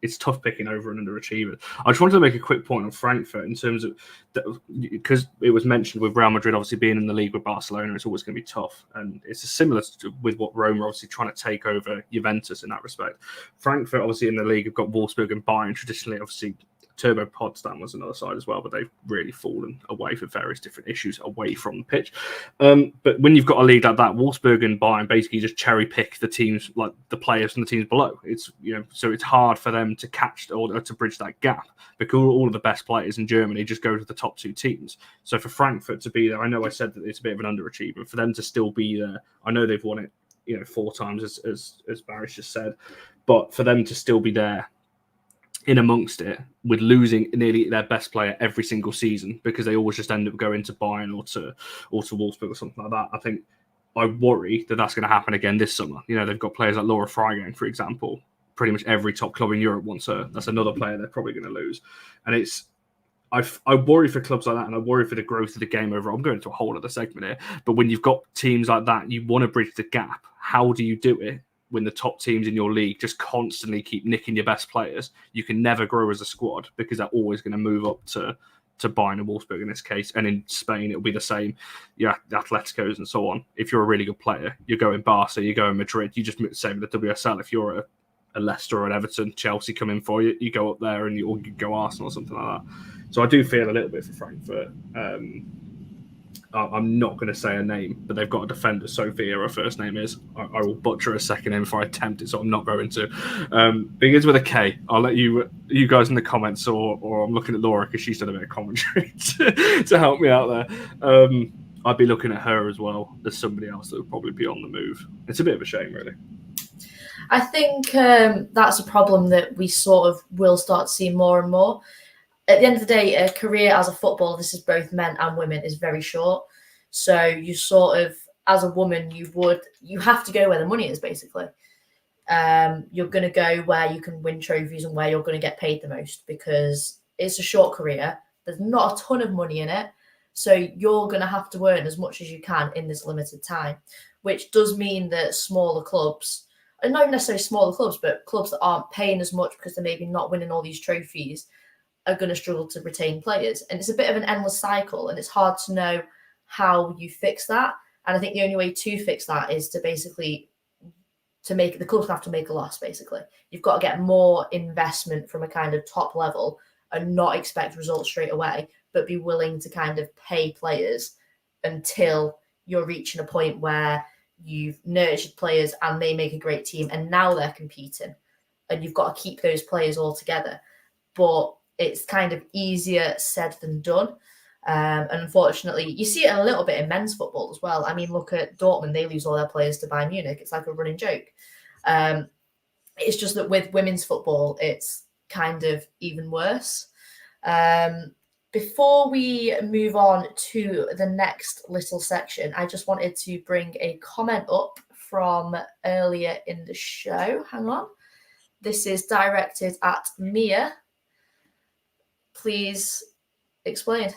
it's tough picking over and underachievers. I just wanted to make a quick point on Frankfurt in terms of because it was mentioned with Real Madrid obviously being in the league with Barcelona, it's always going to be tough, and it's similar with what Rome are obviously trying to take over Juventus in that respect. Frankfurt obviously in the league have got Wolfsburg and Bayern. Traditionally, obviously Turbo Potsdam was another side as well, but they've really fallen away for various different issues away from the pitch. But when you've got a league like that, Wolfsburg and Bayern basically just cherry pick the teams, like the players from the teams below. It's so it's hard for them to catch or to bridge that gap because all of the best players in Germany just go to the top 2 teams. So for Frankfurt to be there, I know I said that it's a bit of an underachievement. For them to still be there, I know they've won it 4 times as Barry's just said, but for them to still be there in amongst it with losing nearly their best player every single season because they always just end up going to Bayern or to Wolfsburg or something like that. I think I worry that that's going to happen again this summer. They've got players like Laura Freigang, for example. Pretty much every top club in Europe wants her. That's another player they're probably going to lose. And I worry for clubs like that, and I worry for the growth of the game overall. I'm going to a whole other segment here. But when you've got teams like that, you want to bridge the gap. How do you do it? When the top teams in your league just constantly keep nicking your best players, you can never grow as a squad because they're always going to move up to Bayern and Wolfsburg in this case. And in Spain, it'll be the same. Yeah, the Atleticos and so on. If you're a really good player, you're going Barca, you go in Madrid. You just same with the WSL. If you're a Leicester or an Everton, Chelsea come in for you, you go up there and you go Arsenal or something like that. So I do feel a little bit for Frankfurt. I'm not going to say her name, but they've got a defender, Sophia, her first name is. I will butcher a second name if I attempt it, so I'm not going to. Begins with a K. I'll let you guys in the comments, or I'm looking at Laura because she's done a bit of commentary to help me out there. I'd be looking at her as well as somebody else that would probably be on the move. It's a bit of a shame, really. I think that's a problem that we sort of will start to see more and more. At the end of the day, a career as a footballer, this is both men and women, is very short. So you sort of, as a woman, you have to go where the money is, basically. You're going to go where you can win trophies and where you're going to get paid the most, because it's a short career. There's not a ton of money in it. So you're going to have to earn as much as you can in this limited time, which does mean that smaller clubs, and not even necessarily smaller clubs, but clubs that aren't paying as much because they're maybe not winning all these trophies, are going to struggle to retain players. And it's a bit of an endless cycle, and it's hard to know how you fix that. And I think the only way to fix that is to basically make the clubs have to make a loss, basically. You've got to get more investment from a kind of top level and not expect results straight away, but be willing to kind of pay players until you're reaching a point where you've nurtured players and they make a great team and now they're competing. And you've got to keep those players all together. But it's kind of easier said than done. And unfortunately, you see it a little bit in men's football as well. I mean, look at Dortmund. They lose all their players to Bayern Munich. It's like a running joke. It's just that with women's football, it's kind of even worse. Before we move on to the next little section, I just wanted to bring a comment up from earlier in the show. Hang on. This is directed at Mia. Please explain.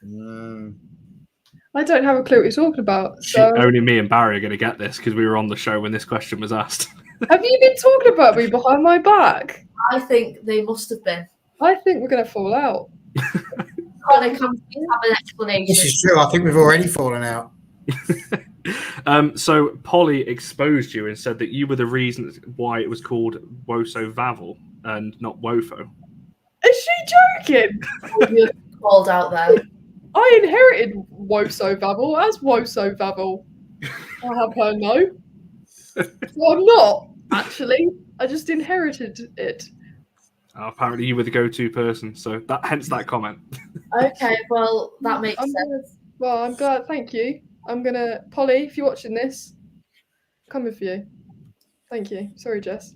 I don't have a clue what you're talking about. So Only me and Barry are going to get this because we were on the show when this question was asked. have you been talking about me behind my back? I think they must have been. I think we're going to fall out. Connor, come have an explanation. This is true. I think we've already fallen out. So Polly exposed you and said that you were the reason why it was called Woso Vavel and not Wofo. Is she joking? You're called out there. I inherited Woso Vavel as Woso Vavel. I have her no. Well, I'm not, actually. I just inherited it. Apparently you were the go-to person, so hence that comment. Okay, well, that makes sense. I'm glad. Thank you. I'm going to... Polly, if you're watching this, coming for you. Thank you. Sorry, Jess.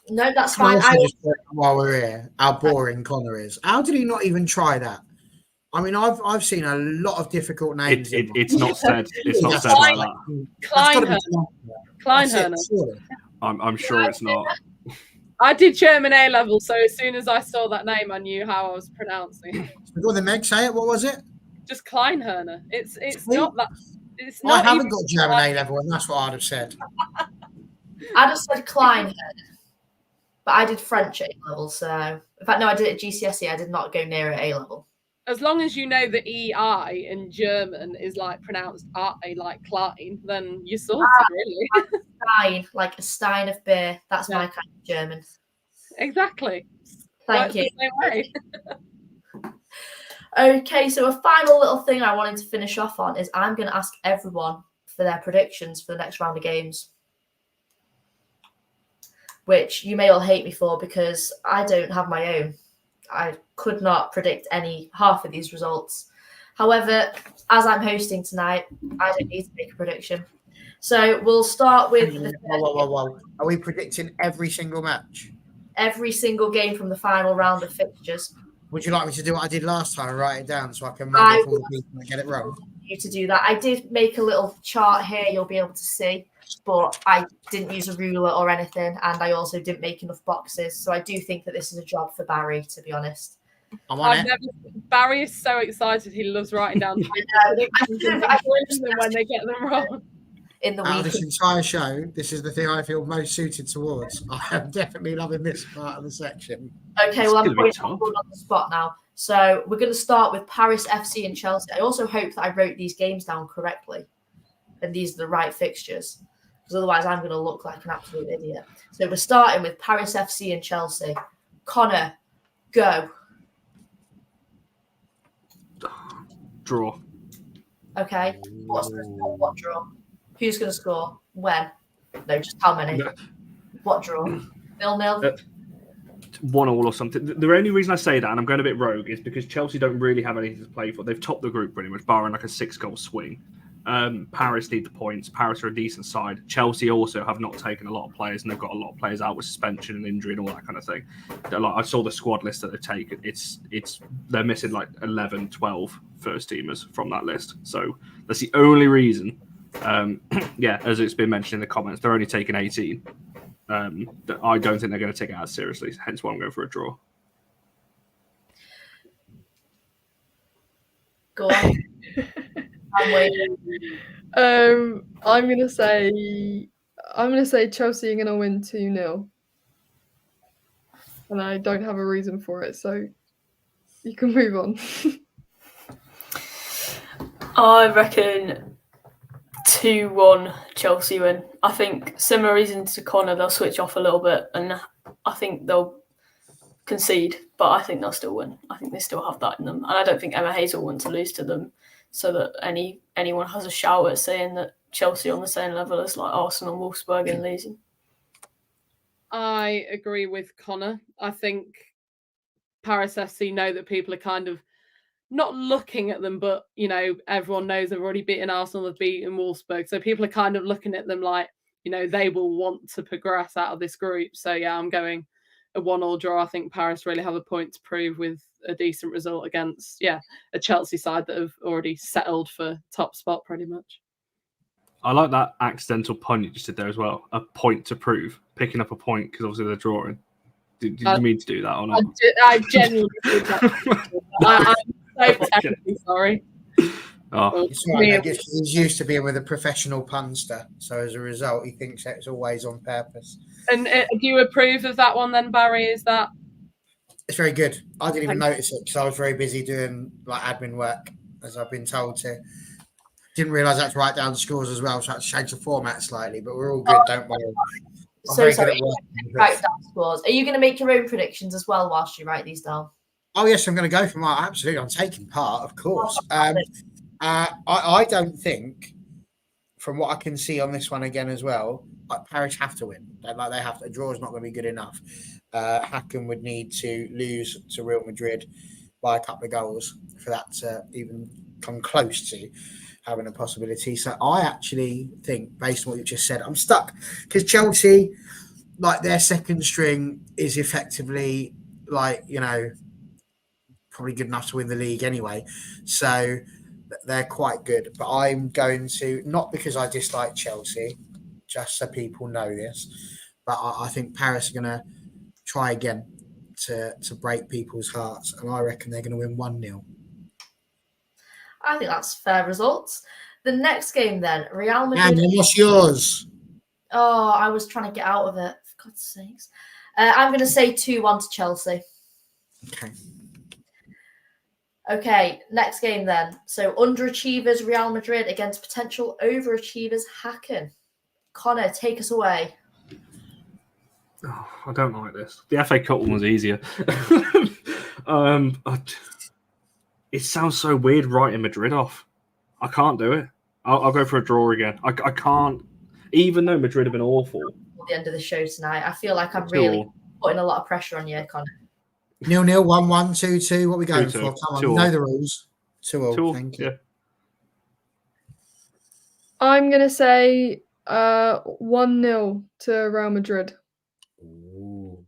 No, that's Can I fine. also just say, while we're here, how boring Connor is. How did he not even try that? I mean, I've seen a lot of difficult names. It's not said. It's not said like that. Kleinherner. I'm sure it's not. I did German A level, so as soon as I saw that name, I knew how I was pronouncing it. Go on then, Meg, say it. What was it? Just Kleinherner. It's not that. It's not. I haven't got German A level, and that's what I'd have said. I just said Kleinherner, but I did French A level, so in fact, no, I did it at GCSE. I did not go near at A level. As long as you know the EI in German is like pronounced I, like Klein, then you're sorted, really. Stein, like a stein of beer. That's my kind of German. Exactly. Thank Works you. the same way. Okay, so a final little thing I wanted to finish off on is I'm going to ask everyone for their predictions for the next round of games, which you may all hate me for because I don't have my own. I could not predict half of these results. However, as I'm hosting tonight, I don't need to make a prediction. So we'll start with... Whoa. Are we predicting every single match? Every single game from the final round of fixtures. Would you like me to do what I did last time and write it down so I can mug up all the people and get it wrong? You to do that. I did make a little chart here you'll be able to see, but I didn't use a ruler or anything, and I also didn't make enough boxes. So I do think that this is a job for Barry, to be honest. Barry is so excited. He loves writing down predictions when they get them wrong. In the Out of week. this entire show, this is the thing I feel most suited towards. I am definitely loving this part of the section. Okay, well, I'm putting on the spot now. So we're going to start with Paris FC and Chelsea. I also hope that I wrote these games down correctly and these are the right fixtures, because otherwise I'm going to look like an absolute idiot. So we're starting with Paris FC and Chelsea. Connor, go. Draw. Okay. What's the score? What draw? Who's going to score? When? No, just how many? What draw? 0-0? 1-1 or something. The only reason I say that, and I'm going a bit rogue, is because Chelsea don't really have anything to play for. They've topped the group pretty much, barring like a 6-goal swing. Paris need the points. Paris are a decent side. Chelsea also have not taken a lot of players, and they've got a lot of players out with suspension and injury and all that kind of thing. I saw the squad list that they've taken. They're missing like 11, 12 first teamers from that list. So that's the only reason. As it's been mentioned in the comments, they're only taking 18. I don't think they're going to take it as seriously. Hence why I'm going for a draw. Go on. I'm waiting. I'm gonna say Chelsea are gonna win 2-0. And I don't have a reason for it, so you can move on. I reckon 2-1 Chelsea win. I think similar reason to Connor, they'll switch off a little bit and I think they'll concede, but I think they'll still win. I think they still have that in them. And I don't think Emma Hayes will want to lose to them so that anyone has a shout at saying that Chelsea on the same level as like Arsenal, Wolfsburg and Leeds. I agree with Connor. I think Paris FC know that people are kind of not looking at them, but, you know, everyone knows they've already beaten Arsenal, they've beaten Wolfsburg. So people are kind of looking at them like, you know, they will want to progress out of this group. So, yeah, I'm going a 1-1 draw. I think Paris really have a point to prove with a decent result against, a Chelsea side that have already settled for top spot pretty much. I like that accidental pun you just did there as well. A point to prove. Picking up a point because obviously they're drawing. Did you mean to do that or not? I genuinely did that. I'm so technically sorry. Oh. It's right, he's used to being with a professional punster, so as a result, he thinks it's always on purpose. And do you approve of that one then, Barry? Is that? It's very good. I didn't even notice it because I was very busy doing like admin work, as I've been told to. Didn't realise I had to write down the scores as well, so I had to change the format slightly. But we're all good, don't worry. So sorry. Write down scores. Are you going to make your own predictions as well whilst you write these down? Oh yes, I'm going to go for mine. Absolutely, I'm taking part, of course. I don't think, from what I can see on this one again as well, Paris have to win. Like they have to. A draw is not going to be good enough. Hacken would need to lose to Real Madrid by a couple of goals for that to even come close to having a possibility. So I actually think, based on what you just said, I'm stuck because Chelsea, like their second string, is effectively like, you know, probably good enough to win the league anyway. So they're quite good. But I'm going to, not because I dislike Chelsea, just so people know this, but I think Paris are going to try again to break people's hearts. And I reckon they're going to win 1-0. I think that's fair results. The next game then, Real Madrid. And what's yours? Oh, I was trying to get out of it. For God's sakes. I'm going to say 2-1 to Chelsea. Okay, next game then. So underachievers Real Madrid against potential overachievers Hacken. Connor, take us away. Oh, I don't like this. The FA Cup one was easier. It sounds so weird writing Madrid off. I can't do it. I'll go for a draw again. I can't, even though Madrid have been awful. At the end of the show tonight, I feel like I'm really putting a lot of pressure on you, Connor. 0-0, 1-1, 2-2. What are we going 2-2. for? Come on, 2-2. you know the rules. 2-2. Thank you. Yeah. I'm going to say 1-0 to Real Madrid. Ooh.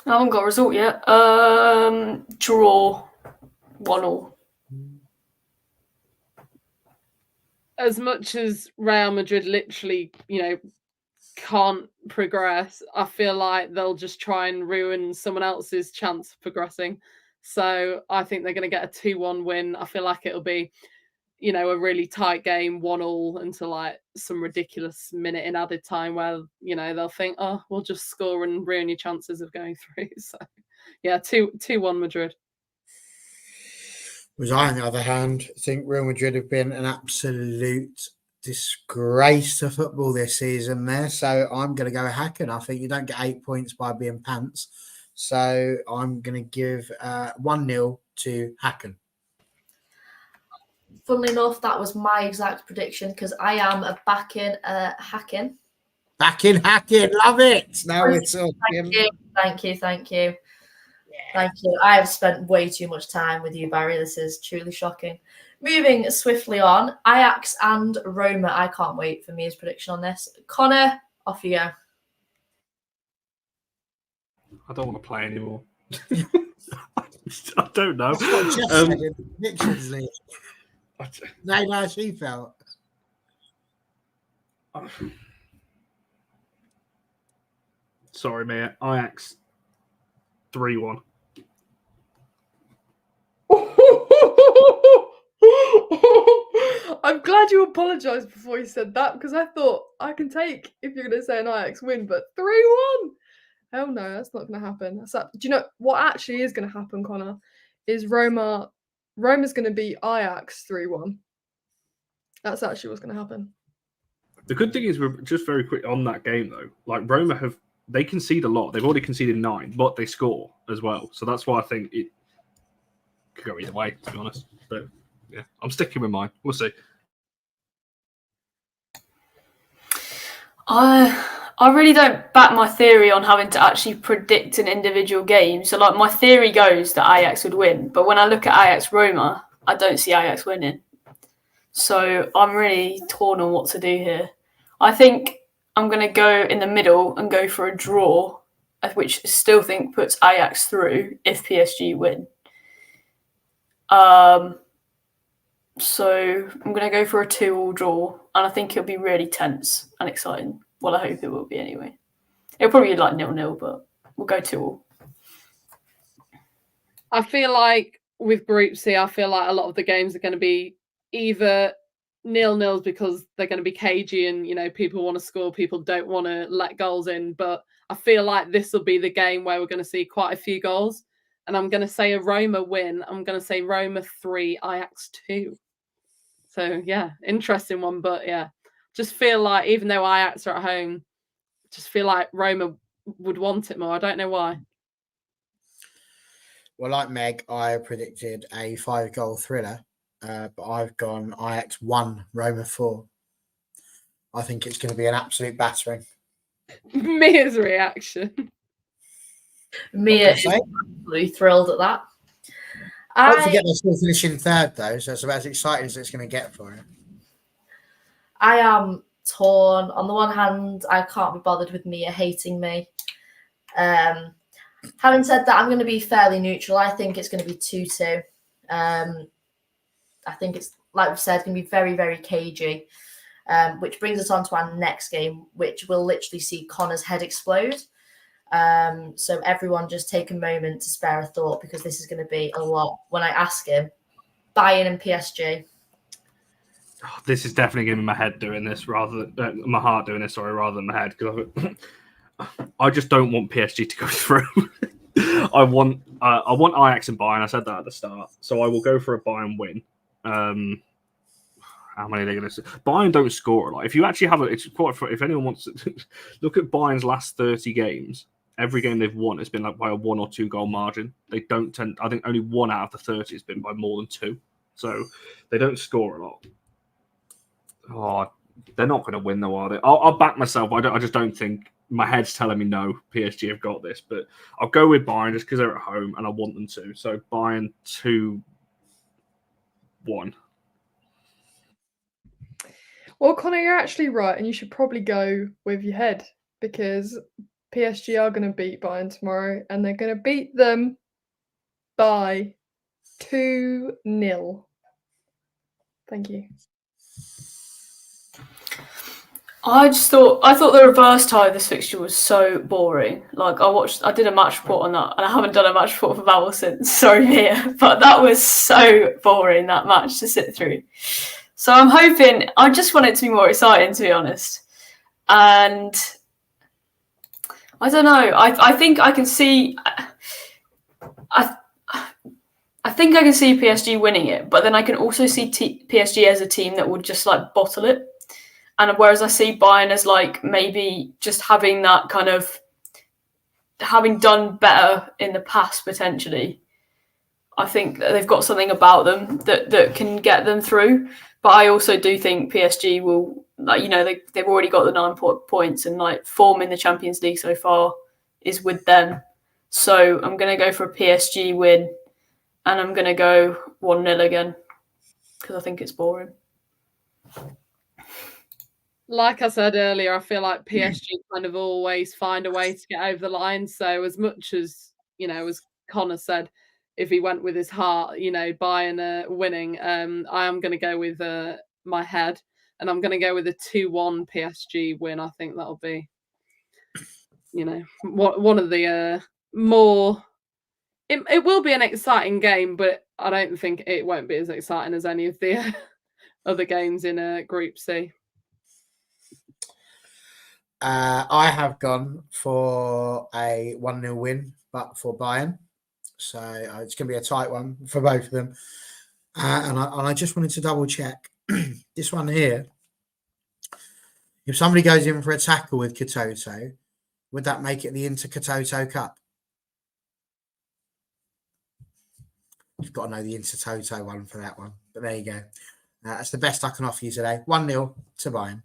I haven't got a result yet. Draw 1-1. As much as Real Madrid literally, can't progress, I feel like they'll just try and ruin someone else's chance of progressing. So I think they're going to get a 2-1 win. I feel like it'll be, a really tight game, 1-1 until like some ridiculous minute in added time where, they'll think, oh, we'll just score and ruin your chances of going through. So yeah, 2-1 Madrid. Whereas I, on the other hand, think Real Madrid have been an absolute disgrace to football this season there. So I'm going to go Hacken. I think you don't get 8 points by being pants. So I'm going to give 1-0 to Hacken. funnily enough, that was my exact prediction because I am a hacking. Hacking, love it. Now we're talking. Thank you. Thank you. I have spent way too much time with you, Barry. This is truly shocking. Moving swiftly on, Ajax and Roma. I can't wait for Mia's prediction on this. Connor, off you go. I don't want to play anymore. I don't know. That's what Jess said in the predictions league. Know how she felt. Sorry, Mia. Ajax 3-1. I'm glad you apologised before you said that because I thought I can take if you're going to say an Ajax win, but 3-1. Hell no, that's not going to happen. Do you know what actually is going to happen, Connor? Is Roma's going to beat Ajax 3-1. That's actually what's going to happen. The good thing is we're just very quick on that game though. Like Roma they concede a lot. They've already conceded 9, but they score as well. So that's why I think it could go either way, to be honest. But yeah, I'm sticking with mine. We'll see. I really don't back my theory on having to actually predict an individual game. So, like, my theory goes that Ajax would win. But when I look at Ajax Roma, I don't see Ajax winning. So I'm really torn on what to do here. I think I'm going to go in the middle and go for a draw, which I still think puts Ajax through if PSG win. So I'm going to go for a 2-2 draw, and I think it'll be really tense and exciting. Well, I hope it will be anyway. It'll probably be like 0-0, but we'll go 2-2. I feel like with Group C, I feel like a lot of the games are going to be either 0-0s because they're going to be cagey and, you know, people want to score, people don't want to let goals in. But I feel like this will be the game where we're going to see quite a few goals. And I'm going to say a Roma win. I'm going to say Roma 3, Ajax 2. So, yeah, interesting one. But, yeah, just feel like even though Ajax are at home, just feel like Roma would want it more. I don't know why. Well, like Meg, I predicted a 5-goal thriller, but I've gone Ajax 1, Roma 4. I think it's going to be an absolute battering. Mia's reaction. Mia is absolutely thrilled at that. Don't forget they're still finishing third, though, so it's about as exciting as it's going to get for him. I am torn. On the one hand, I can't be bothered with Mia hating me. Having said that, I'm going to be fairly neutral. I think it's going to be 2-2. I think it's, like we've said, going to be very, very cagey, which brings us on to our next game, which will literally see Connor's head explode. So everyone just take a moment to spare a thought because this is going to be a lot. When I ask him, Bayern and PSG. Oh, this is definitely giving my head doing this rather than my heart doing this. Sorry, rather than my head because I just don't want PSG to go through. I want Ajax and Bayern. I said that at the start, so I will go for a Bayern win. How many are they going to? Bayern don't score a lot. If you actually have it's quite. If anyone wants to look at Bayern's last 30 games, every game they've won has been like by a 1 or 2 goal margin. They don't tend. I think only 1 out of the 30 has been by more than 2. So they don't score a lot. Oh, they're not going to win though, are they? I'll back myself. I just don't think. My head's telling me no, PSG have got this, but I'll go with Bayern just because they're at home and I want them to. So Bayern 2-1. Well, Connor, you're actually right, and you should probably go with your head because PSG are going to beat Bayern tomorrow, and they're going to beat them by 2-0. Thank you. I thought the reverse tie of this fixture was so boring. Like I did a match report on that, and I haven't done a match report for Vowel since. Sorry, Mia, but that was so boring, that match to sit through. So I'm hoping. I just want it to be more exciting, to be honest. And I don't know. I think I can see. I think I can see PSG winning it, but then I can also see PSG as a team that would just like bottle it. And whereas I see Bayern as like maybe just having that kind of having done better in the past potentially, I think that they've got something about them that can get them through. But I also do think PSG will, they've already got the 9 points, and form in the Champions League so far is with them. So I'm going to go for a PSG win, and I'm going to go 1-0 again because I think it's boring. Like I said earlier, I feel like PSG kind of always find a way to get over the line. So as much as, as Connor said, if he went with his heart, Bayern winning, I am going to go with my head, and I'm going to go with a 2-1 PSG win. I think that'll be, one of the more... It will be an exciting game, but I don't think it won't be as exciting as any of the other games in Group C. I have gone for a 1-0 win, but for Bayern. So it's going to be a tight one for both of them. And I just wanted to double check this one here. If somebody goes in for a tackle with Katoto, would that make it the Inter-Katoto Cup? You've got to know the Inter-Toto one for that one. But there you go. That's the best I can offer you today. 1-0 to Bayern.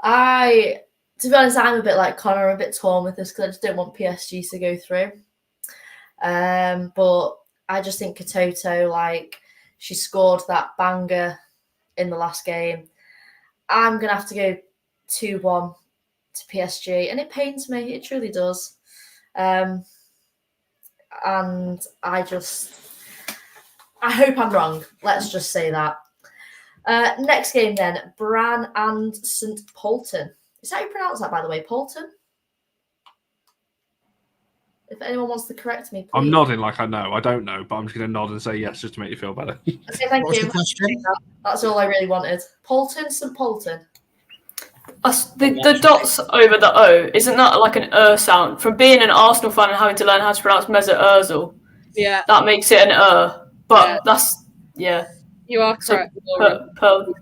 To be honest, I'm a bit like Connor, I'm a bit torn with this because I just don't want PSG to go through. But I just think Katoto, she scored that banger in the last game. I'm going to have to go 2-1 to PSG, and it pains me. It truly does. And I hope I'm wrong. Let's just say that. Next game then, Bran and St. Polten. Is that how you pronounce that, by the way? Polten? If anyone wants to correct me, please. I'm nodding like I know. I don't know, but I'm just going to nod and say yes just to make you feel better. Okay, thank What's you. the question? That's all I really wanted. Polten, St. Polten. The dots over the O, isn't that like an sound? From being an Arsenal fan and having to learn how to pronounce Mesut Ozil, Yeah, that makes it an but that's, yeah. you are So, correct, Laura.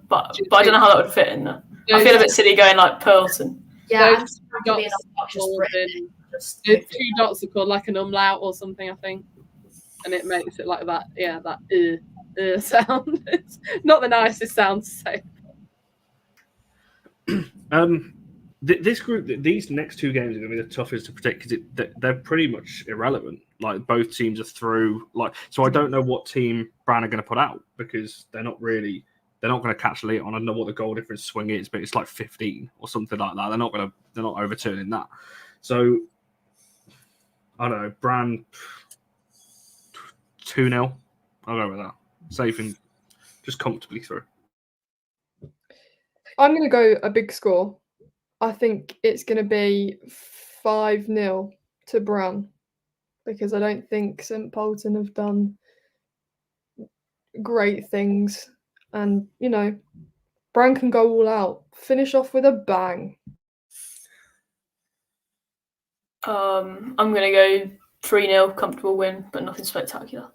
but I don't know how that would fit in there. I feel a bit silly going like Pearlton. Yeah, I'm Those just happy being dots obnoxious called Britain. Just The 2 dots are called like an umlaut or something, I think, and it makes it like that. Yeah, that sound. It's not the nicest sound to say. This group, these next 2 games are going to be the toughest to predict because they're pretty much irrelevant. Like both teams are through. So I don't know what team Bran are going to put out because they're not going to catch Leon. I don't know what the goal difference swing is, but it's like 15 or something like that. They're not overturning that. So I don't know. Bran 2-0. I'll go with that. Safe and just comfortably through. I'm going to go a big score. I think it's going to be 5-0 to Bran because I don't think St. Polten have done great things. And, Bran can go all out. Finish off with a bang. I'm going to go 3-0, comfortable win, but nothing spectacular.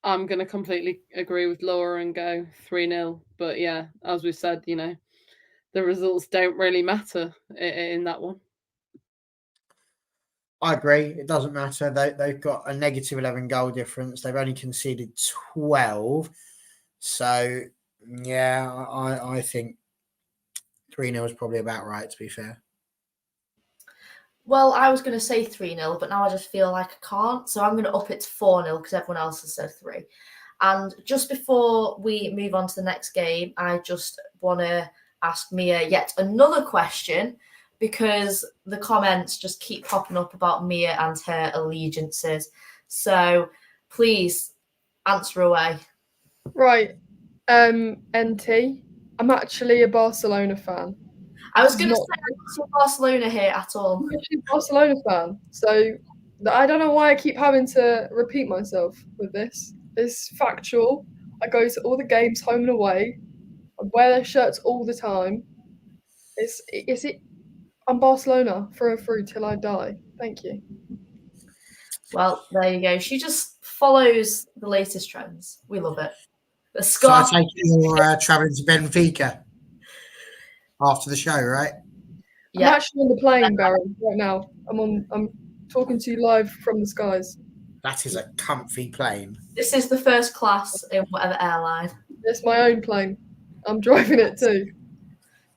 I'm going to completely agree with Laura and go 3-0. But yeah, as we said, the results don't really matter in that one. I agree. It doesn't matter. They've got a negative 11 goal difference. They've only conceded 12. So, yeah, I think 3-0 is probably about right, to be fair. Well, I was going to say 3-0, but now I just feel like I can't. So I'm going to up it to 4-0 because everyone else has said 3. And just before we move on to the next game, I just want to ask Mia yet another question because the comments just keep popping up about Mia and her allegiances. So please answer away. Right. NT. I'm actually a Barcelona fan. I was going to say I'm not from Barcelona here at all. I'm actually a Barcelona fan. So I don't know why I keep having to repeat myself with this. It's factual. I go to all the games home and away. I wear their shirts all the time. I'm Barcelona through and through till I die. Thank you. Well, there you go. She just follows the latest trends. We love it. The So I scarf. take you're travelling to Benfica after the show, right? Yeah. I'm actually on the plane, Barry, right now. I'm talking to you live from the skies. That is a comfy plane. This is the first class in whatever airline. It's my own plane. I'm driving it too.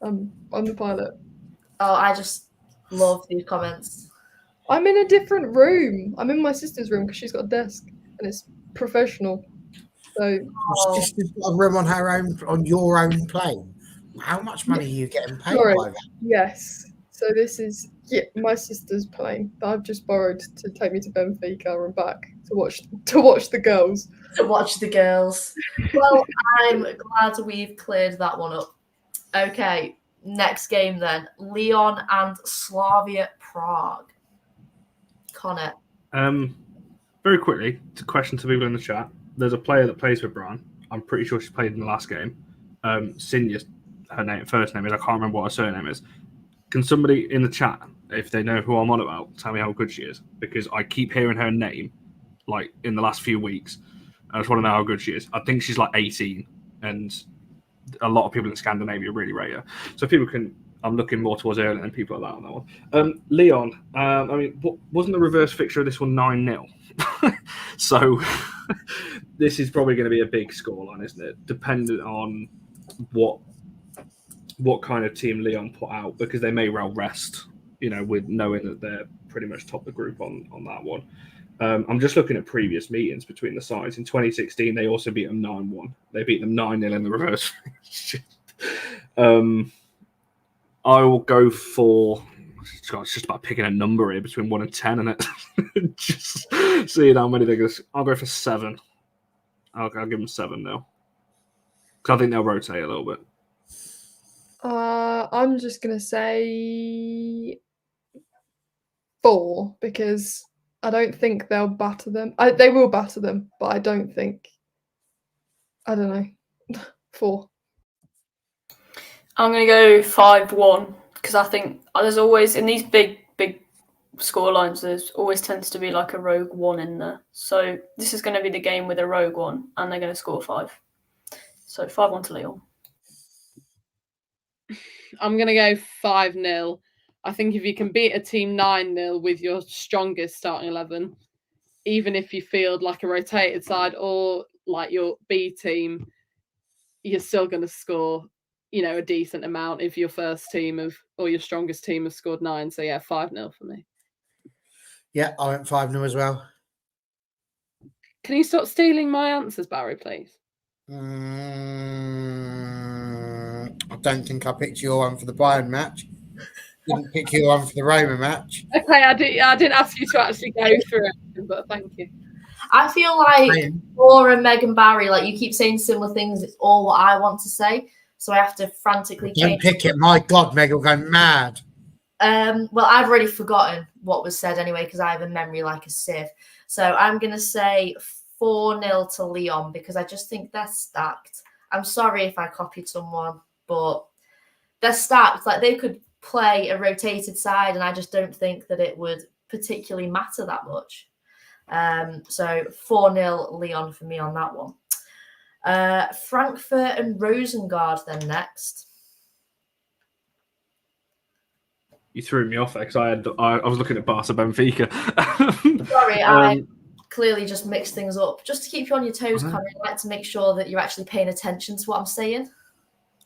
I'm the pilot. Oh, I just love these comments. I'm in a different room. I'm in my sister's room because she's got a desk and it's professional. So Oh, She's got a room on your own plane. How much money are you getting paid Sorry. by that? yes. So this is my sister's plane that I've just borrowed to take me to Benfica and back to watch the girls. to watch the girls. Well, I'm glad we've cleared that one up. Okay, next game then. Lyon and Slavia Prague. Connor. Very quickly, to question to people in the chat. There's a player that plays for Brian. I'm pretty sure she played in the last game. Sinja, her first name is. I can't remember what her surname is. Can somebody in the chat, if they know who I'm on about, tell me how good she is? Because I keep hearing her name, like in the last few weeks. I just want to know how good she is. I think she's like 18, and a lot of people in Scandinavia really rate her. So people can. I'm looking more towards Erling and people like that on that one. Lyon. I mean, wasn't the reverse fixture of this one 9-0? So this is probably going to be a big scoreline, isn't it? Dependent on what kind of team Lyon put out, because they may well rest, with knowing that they're pretty much top of the group on that one. I'm just looking at previous meetings between the sides. In 2016, they also beat them 9-1. They beat them 9-0 in the reverse. I will go for... God, it's just about picking a number here between 1 and 10, and it just seeing how many they go. I'll go for 7. I'll give them 7 now. Because I think they'll rotate a little bit. I'm just gonna say 4 because I don't think they'll batter them. They will batter them, but I don't think. I don't know. 4. I'm going to go 5-1 because I think there's always, in these big score lines, there's always tends to be like a rogue 1 in there. So this is going to be the game with a rogue 1, and they're going to score 5. So 5-1 to Lyon. I'm going to go 5-0. I think if you can beat a team 9-0 with your strongest starting 11, even if you field like a rotated side or like your B team, you're still going to score, a decent amount if your first team or your strongest team have scored 9. So yeah, 5-0 for me. Yeah, I went 5-0 as well. Can you stop stealing my answers, Barry, please? I don't think I picked your one for the Bayern match. Didn't pick your one for the Roma match. Okay, I didn't ask you to actually go through it, but thank you. I feel like Laura, Meg, and Barry, like you keep saying similar things. It's all what I want to say, so I have to frantically change. Don't pick it. My God, Meg will go mad. Well, I've already forgotten what was said anyway because I have a memory like a sieve. So I'm going to say 4-0 to Lyon because I just think they're stacked. I'm sorry if I copied someone, but they're stacked. Like they could play a rotated side, and I just don't think that it would particularly matter that much. So 4-0 Lyon for me on that one. Frankfurt and Rosengard then next. You threw me off because I was looking at Barca Benfica. Sorry, I clearly just mixed things up. Just to keep you on your toes, Connor, I'd like to make sure that you're actually paying attention to what I'm saying.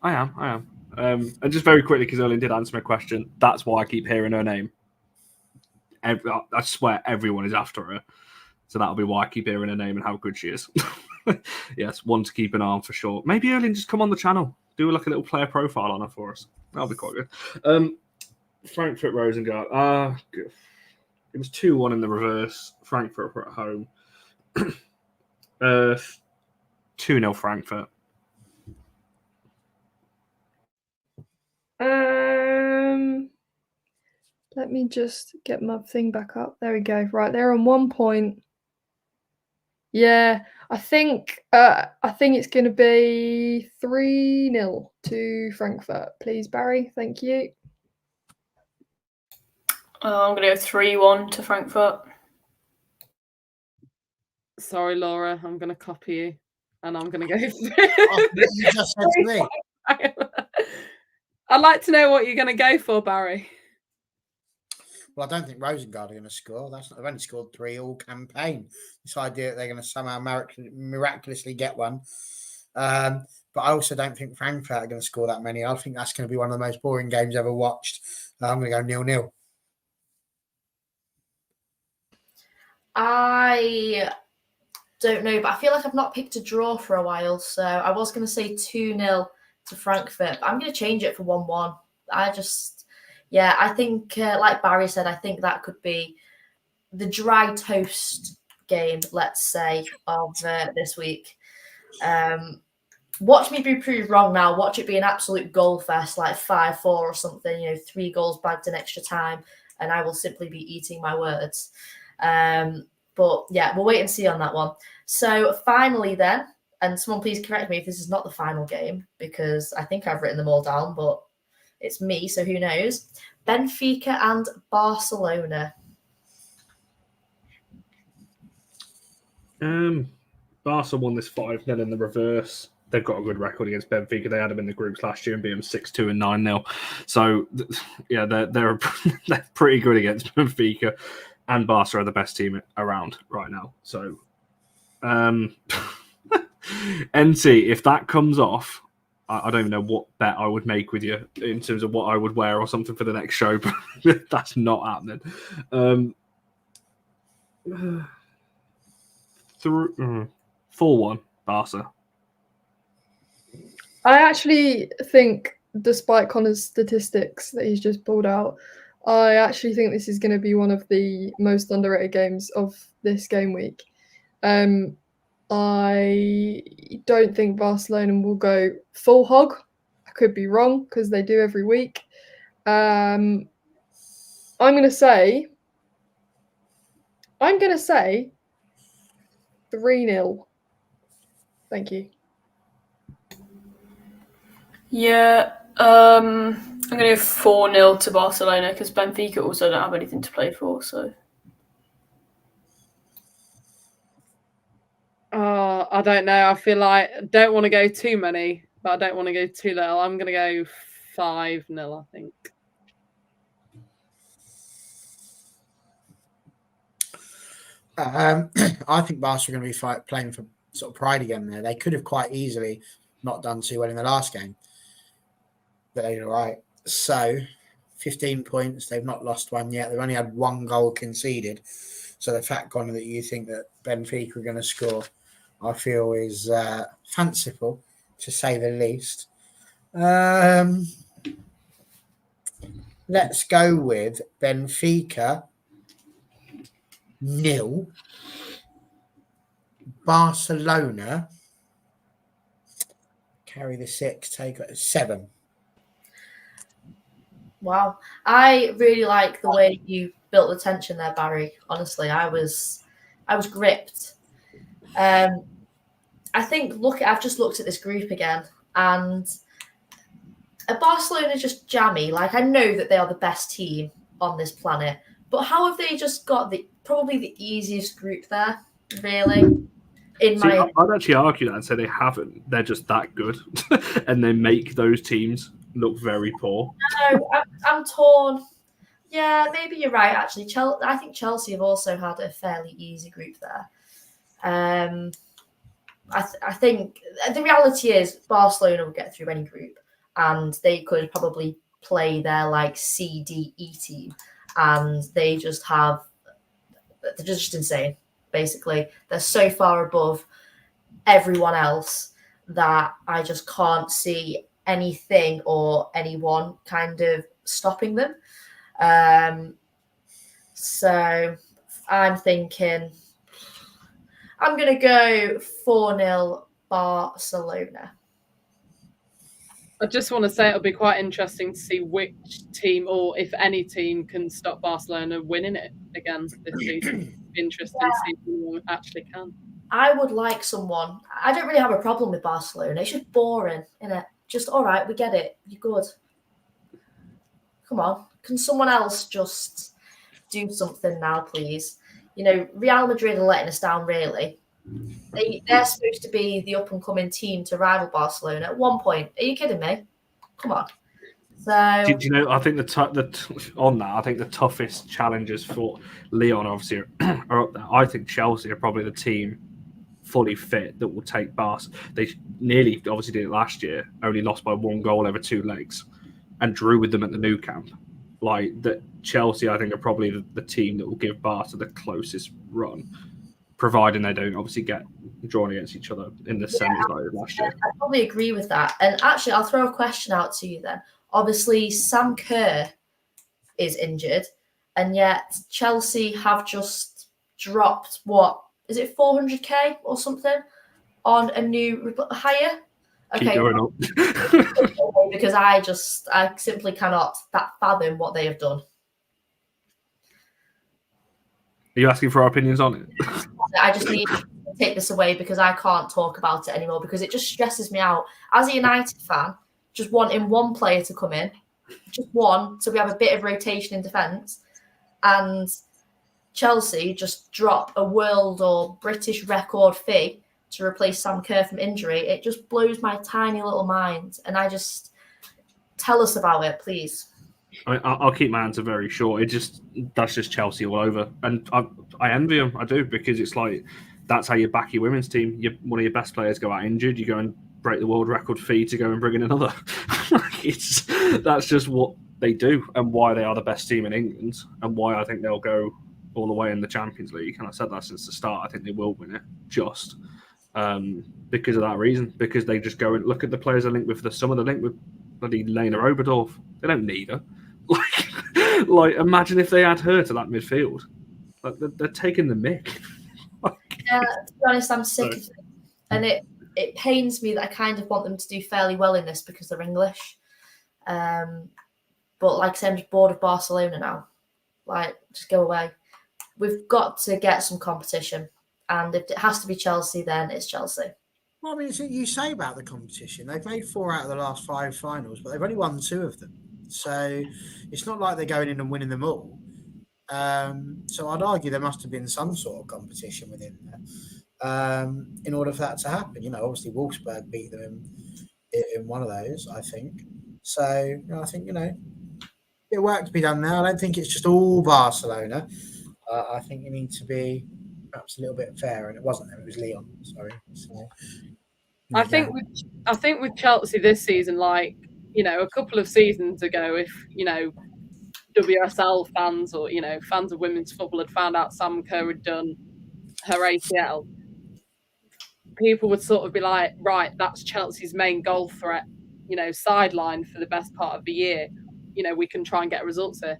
I am. And just very quickly, because Erling did answer my question, that's why I keep hearing her name. I swear everyone is after her. So that'll be why I keep hearing her name and how good she is. Yes, one to keep an eye on for sure. Maybe Erling just come on the channel, do like a little player profile on her for us. That'll be quite good. Frankfurt Rosengard. It was 2-1 in the reverse. Frankfurt were at home. 2-0 Frankfurt. Let me just get my thing back up. There we go. Right, they're on 1 point. Yeah, I think it's going to be 3-0 to Frankfurt. Please, Barry. Thank you. I'm going to go 3-1 to Frankfurt. Sorry, Laura. I'm going to copy you, and I'm going to go. What you just said to me. I'd like to know what you're going to go for, Barry. Well, I don't think Rosengard are going to score. They've only scored 3 all campaign. This idea that they're going to somehow miraculously get one. But I also don't think Frankfurt are going to score that many. I think that's going to be one of the most boring games ever watched. I'm going to go 0-0. I don't know, but I feel like I've not picked a draw for a while. So I was going to say 2-0 to Frankfurt, but I'm going to change it for 1-1. I think, like Barry said, I think that could be the dry toast game, let's say, of this week. Watch me be proved wrong now. Watch it be an absolute goal fest, like 5-4 or something, 3 goals bagged in extra time, and I will simply be eating my words. But yeah, we'll wait and see on that one. So finally then, and someone please correct me if this is not the final game, because I think I've written them all down, but it's me, so who knows? Benfica and Barcelona. Barca won this 5-0 in the reverse. They've got a good record against Benfica. They had them in the groups last year and beat them 6-2 and 9-0. So, yeah, they're pretty good against Benfica. And Barca are the best team around right now. So, NT, if that comes off, I don't even know what bet I would make with you in terms of what I would wear or something for the next show, but that's not happening. 4-1 Barca. I actually think, despite Connor's statistics that he's just pulled out, I actually think this is going to be one of the most underrated games of this game week. I don't think Barcelona will go full hog. I could be wrong because they do every week. I'm going to say 3-0. Thank you. Yeah, I'm going to go 4-0 to Barcelona because Benfica also don't have anything to play for. So, I don't know. I feel like I don't want to go too many, but I don't want to go too little. I'm going to go 5-0, I think. I think Barca are going to be playing for sort of pride again there. They could have quite easily not done too well in the last game, but they did all right. So, 15 points. They've not lost one yet. They've only had 1 goal conceded. So the fact, Connor, that you think that Benfica are going to score, I feel is fanciful, to say the least. Let's go with Benfica 0, Barcelona carry the 6, take 7. Wow. I really like the way you built the tension there, Barry. Honestly, I was gripped. I think I've just looked at this group again, and Barcelona just jammy. Like, I know that they are the best team on this planet, but how have they just got probably the easiest group there, really? I'd actually argue that and say they haven't. They're just that good, and they make those teams look very poor. No, I'm torn. Yeah, maybe you're right. Actually, I think Chelsea have also had a fairly easy group there. I think the reality is Barcelona will get through any group, and they could probably play their like C, D, E team, and they're just insane. Basically, they're so far above everyone else that I just can't see anything or anyone kind of stopping them. So I'm thinking I'm going to go 4-0 Barcelona. I just want to say it'll be quite interesting to see which team, or if any team, can stop Barcelona winning it again this season. Interesting to see who actually can. I would like someone. I don't really have a problem with Barcelona. It's just boring, isn't it? Just, all right, we get it. You're good. Come on. Can someone else just do something now, please? Real Madrid are letting us down, really. They're supposed to be the up-and-coming team to rival Barcelona at one point. Are you kidding me? Come on. So Do you know? I think on that, I think the toughest challenges for Leon obviously are up there. I think Chelsea are probably the team fully fit that will take Barca. They nearly obviously did it last year, only lost by 1 goal over 2 legs, and drew with them at the Nou Camp. Like that, Chelsea, I think, are probably the team that will give Barca the closest run, providing they don't obviously get drawn against each other in the semis like they did last year. I probably agree with that. And actually, I'll throw a question out to you then. Obviously, Sam Kerr is injured, and yet Chelsea have just dropped, what, is it 400k or something on a new hire? Keep going up. Because I simply cannot fathom what they have done. Are you asking for our opinions on it? I just need to take this away because I can't talk about it anymore because it just stresses me out. As a United fan, just wanting one player to come in, just one, so we have a bit of rotation in defence, and Chelsea just drop a world or British record fee to replace Sam Kerr from injury. It just blows my tiny little mind, and I just tell us about it, please. I mean, I'll keep my answer very short. That's just Chelsea all over, and I envy them. I do, because it's like that's how you back your women's team. One of your best players go out injured, you go and break the world record fee to go and bring in another. That's just what they do, and why they are the best team in England, and why I think they'll go all the way in the Champions League. And I said that since the start. I think they will win it, just because of that reason. Because they just go and look at the players they're linked with. Some of the link with bloody Lena Oberdorf. They don't need her. Like, imagine if they add her to that midfield. Like, they're taking the mick. Yeah, to be honest, I'm sick of it. And it pains me that I kind of want them to do fairly well in this because they're English. But like I said, I'm just bored of Barcelona now. Like, just go away. We've got to get some competition. And if it has to be Chelsea, then it's Chelsea. Well, I mean, it's what you say about the competition. They've made 4 out of the last 5 finals, but they've only won 2 of them. So it's not like they're going in and winning them all. So I'd argue there must have been some sort of competition within there in order for that to happen. You know, obviously Wolfsburg beat them in one of those, I think. So I think, bit of work to be done there. I don't think it's just all Barcelona. I think you need to be perhaps a little bit fair, and it wasn't them. It was Leon. Sorry. So, I think with Chelsea this season, like, a couple of seasons ago, if WSL fans or fans of women's football had found out Sam Kerr had done her ACL, people would sort of be like, right, that's Chelsea's main goal threat, sideline for the best part of the year. We can try and get results here.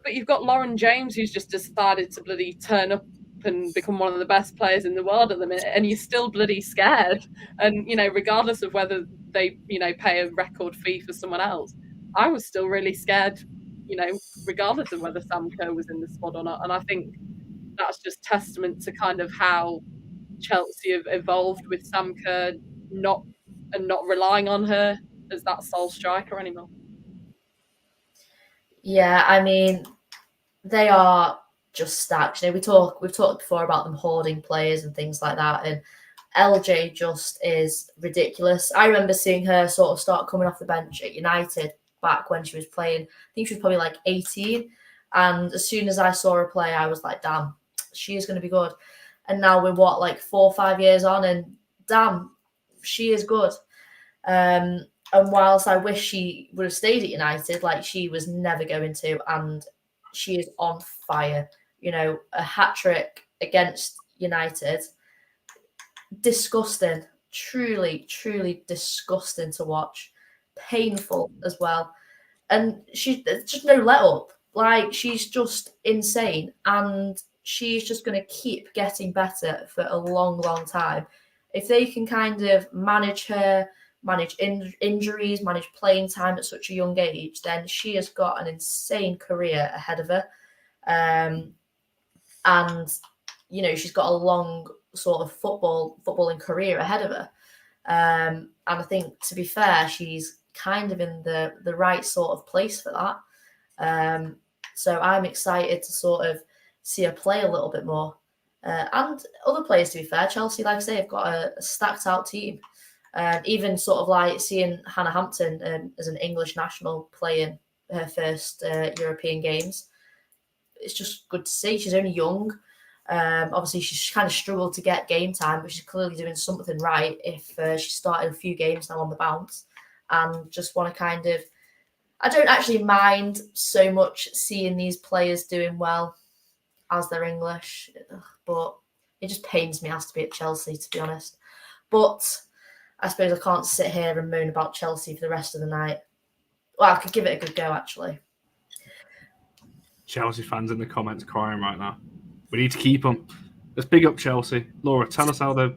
But you've got Lauren James, who's just decided to bloody turn up and become one of the best players in the world at the minute, and you're still bloody scared. And regardless of whether they pay a record fee for someone else, I was still really scared, regardless of whether Sam Kerr was in the squad or not. And I think that's just testament to kind of how Chelsea have evolved with Sam Kerr not relying on her as that sole striker anymore. Yeah, I mean, they are just stacked. We've talked before about them hoarding players and things like that, and LJ just is ridiculous. I remember seeing her sort of start coming off the bench at United back when she was playing. I think she was probably like 18, and as soon as I saw her play, I was like, damn, she is going to be good. And now we're 4 or 5 years on, and damn, she is good. And whilst I wish she would have stayed at United, like she was never going to, and she is on fire. A hat-trick against United. Disgusting. Truly, truly disgusting to watch. Painful as well. And there's just no let up. Like, she's just insane. And she's just going to keep getting better for a long, long time. If they can kind of manage her, manage injuries, manage playing time at such a young age, then she has got an insane career ahead of her. And she's got a long sort of footballing career ahead of her. And I think, to be fair, she's kind of in the right sort of place for that. So I'm excited to sort of see her play a little bit more. And other players, to be fair, Chelsea, like I say, have got a stacked out team. Even sort of like seeing Hannah Hampton as an English national playing her first European games. It's just good to see. She's only young. Obviously, she's kind of struggled to get game time, but she's clearly doing something right if she started a few games now on the bounce. And just want to kind of... I don't actually mind so much seeing these players doing well as they're English, but it just pains me it has to be at Chelsea, to be honest. But I suppose I can't sit here and moan about Chelsea for the rest of the night. Well, I could give it a good go, actually. Chelsea fans in the comments crying right now. We need to keep them. Let's big up Chelsea. Laura, tell us how the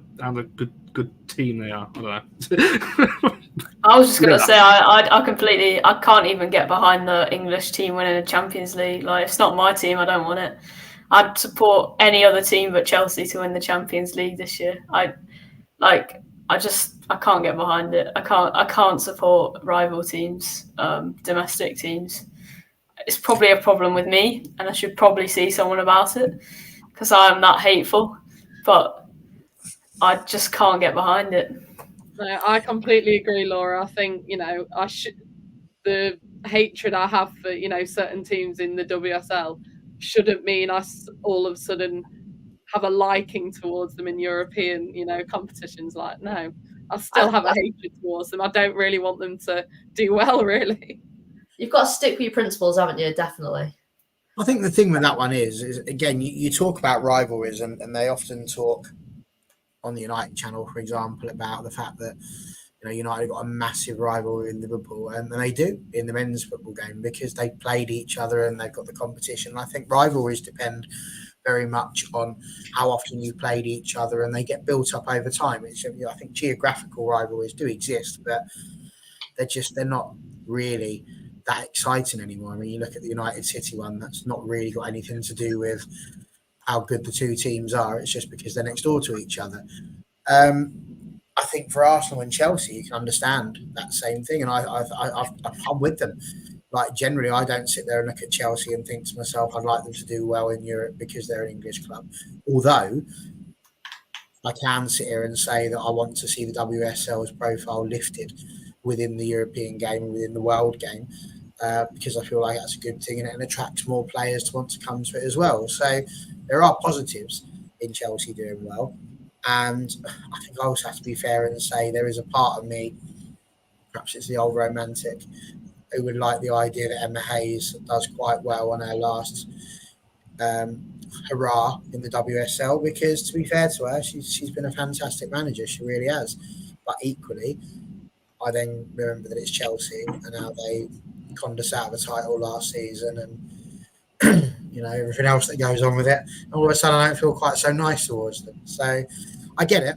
good team they are. I don't know. I was just going to say, I can't even get behind the English team winning the Champions League. Like, it's not my team. I don't want it. I'd support any other team but Chelsea to win the Champions League this year. I can't get behind it. I can't support rival teams, domestic teams. It's probably a problem with me, and I should probably see someone about it because I am that hateful. But I just can't get behind it. No, I completely agree, Laura. I think the hatred I have for certain teams in the WSL shouldn't mean I all of a sudden have a liking towards them in European competitions. Like, no, I still have a hatred towards them. I don't really want them to do well, really. You've got to stick with your principles, haven't you? Definitely. I think the thing with that one is again, you talk about rivalries, and they often talk on the United channel, for example, about the fact that United got a massive rivalry in Liverpool, and they do in the men's football game because they played each other and they've got the competition. And I think rivalries depend very much on how often you played each other, and they get built up over time. I think geographical rivalries do exist, but they're not really that exciting anymore. I mean, you look at the United City one, that's not really got anything to do with how good the two teams are. It's just because they're next door to each other. I think for Arsenal and Chelsea, you can understand that same thing, and I'm with them. Like, generally, I don't sit there and look at Chelsea and think to myself, I'd like them to do well in Europe because they're an English club. Although I can sit here and say that I want to see the WSL's profile lifted within the European game and within the world game, because I feel like that's a good thing and it attracts more players to want to come to it as well. So there are positives in Chelsea doing well. And I think I also have to be fair and say there is a part of me, perhaps it's the old romantic, who would like the idea that Emma Hayes does quite well on her last hurrah in the WSL, because to be fair to her, she's been a fantastic manager. She really has. But equally, I then remember that it's Chelsea and how they conned us out of the title last season and everything else that goes on with it. And all of a sudden, I don't feel quite so nice towards them. So I get it,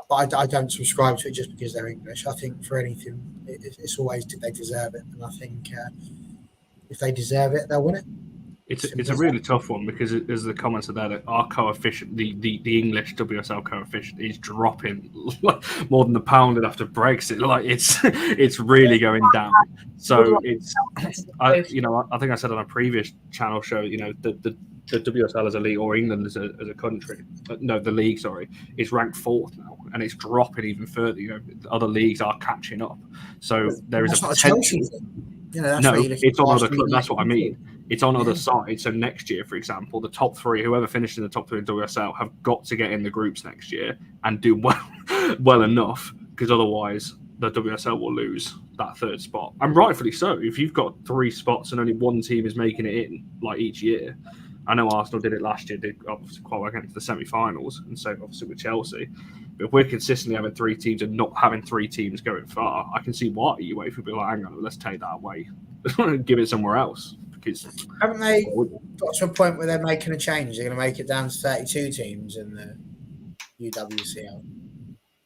but I don't subscribe to it just because they're English. I think for anything, it's always did they deserve it, and I think if they deserve it, they'll win it. It's a really tough one because as the comments are there, that our coefficient, the English WSL coefficient, is dropping more than the pound after Brexit. Like it's really going down. So I think I said on a previous channel show, the WSL as a league, or England as a country, no, the league, sorry, is ranked 4th now, and it's dropping even further. The other leagues are catching up. So there is a potential. It's on other clubs. That's what I mean. It's on other sides. So next year, for example, the top 3, whoever finished in the top 3 in WSL, have got to get in the groups next year and do well enough, because otherwise the WSL will lose that 3rd spot. And rightfully so. If you've got 3 spots and only one team is making it in, like each year, I know Arsenal did it last year, did obviously quite well against the semi-finals, and so obviously with Chelsea. But if we're consistently having 3 teams and not having 3 teams going far, I can see why UEFA would be like, hang on, let's take that away, give it somewhere else. Because haven't they got to a point where they're making a change? They're going to make it down to 32 teams in the UWCL,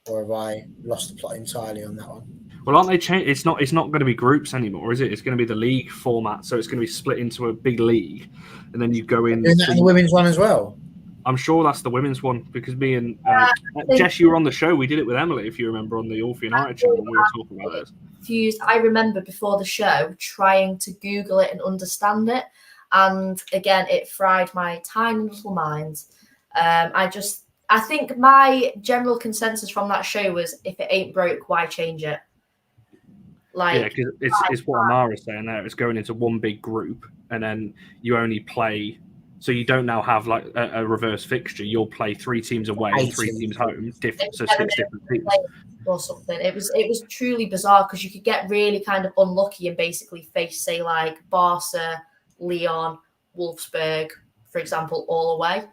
or have I lost the plot entirely on that one? Well, aren't they changing? It's not going to be groups anymore, is it? It's going to be the league format, so it's going to be split into a big league, and then you go in. Doing that in the women's one as well. I'm sure that's the women's one, because me and Jess, you were on the show. We did it with Emily, if you remember, on the All for United channel when we were talking about this. I remember before the show trying to Google it and understand it, and again, it fried my tiny little mind. I think my general consensus from that show was, if it ain't broke, why change it? Yeah, because it's what Amara's saying there. It's going into one big group, and then you only play. So you don't now have like a reverse fixture. You'll play 3 teams away and 3 teams home. So 6 different teams. Or something. It was truly bizarre, because you could get really kind of unlucky and basically face, say, like Barca, Lyon, Wolfsburg, for example, all away,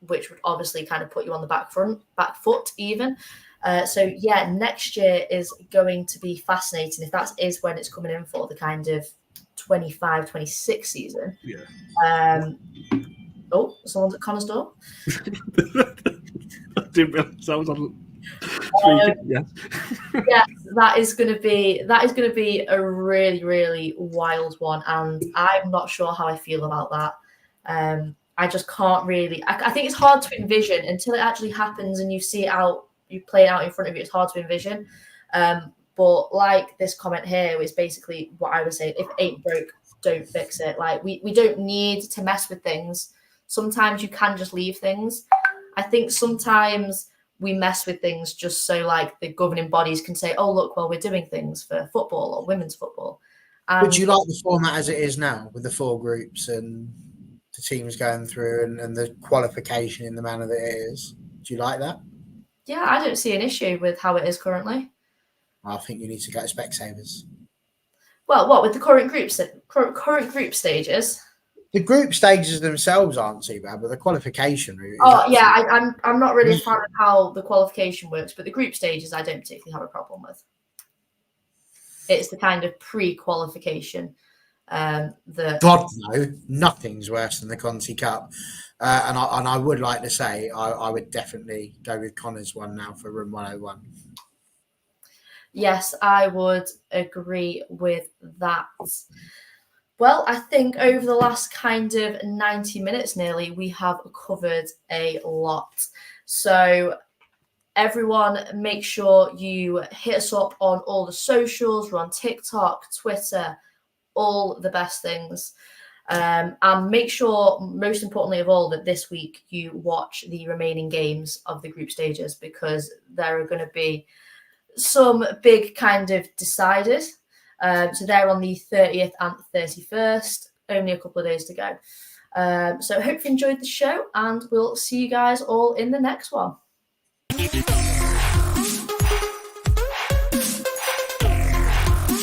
which would obviously kind of put you on the back foot even. So yeah, next year is going to be fascinating, if that is when it's coming in for the kind of 25-26 season. Yeah. Oh, someone's at Connor's door. I didn't realize that was on. Yeah, that is going to be a really, really wild one, and I'm not sure how I feel about that. I just can't really. I think it's hard to envision until it actually happens and you see it out, you play it out in front of you. It's hard to envision. But like this comment here is basically what I was saying: if it ain't broke, don't fix it. Like we don't need to mess with things. Sometimes you can just leave things. I think sometimes we mess with things just so like the governing bodies can say, oh, look, well, we're doing things for football or women's football. Would you like the format as it is now, with the 4 groups and the teams going through and the qualification in the manner that it is? Do you like that? Yeah, I don't see an issue with how it is currently. I think you need to go to Specsavers. Well, what with the current group stages? The group stages themselves aren't too bad, but the qualification route. I'm not really a fan of how the qualification works, but the group stages I don't particularly have a problem with. It's the kind of pre-qualification that. God no, nothing's worse than the Conti Cup, and I would like to say I would definitely go with Connor's one now for Room 101. Yes, I would agree with that. Well, I think over the last kind of 90 minutes nearly, we have covered a lot. So everyone, make sure you hit us up on all the socials. We're on TikTok, Twitter, all the best things. And make sure, most importantly of all, that this week you watch the remaining games of the group stages, because there are going to be some big kind of deciders. So they're on the 30th and 31st, only a couple of days to go. So hope you enjoyed the show, and we'll see you guys all in the next one.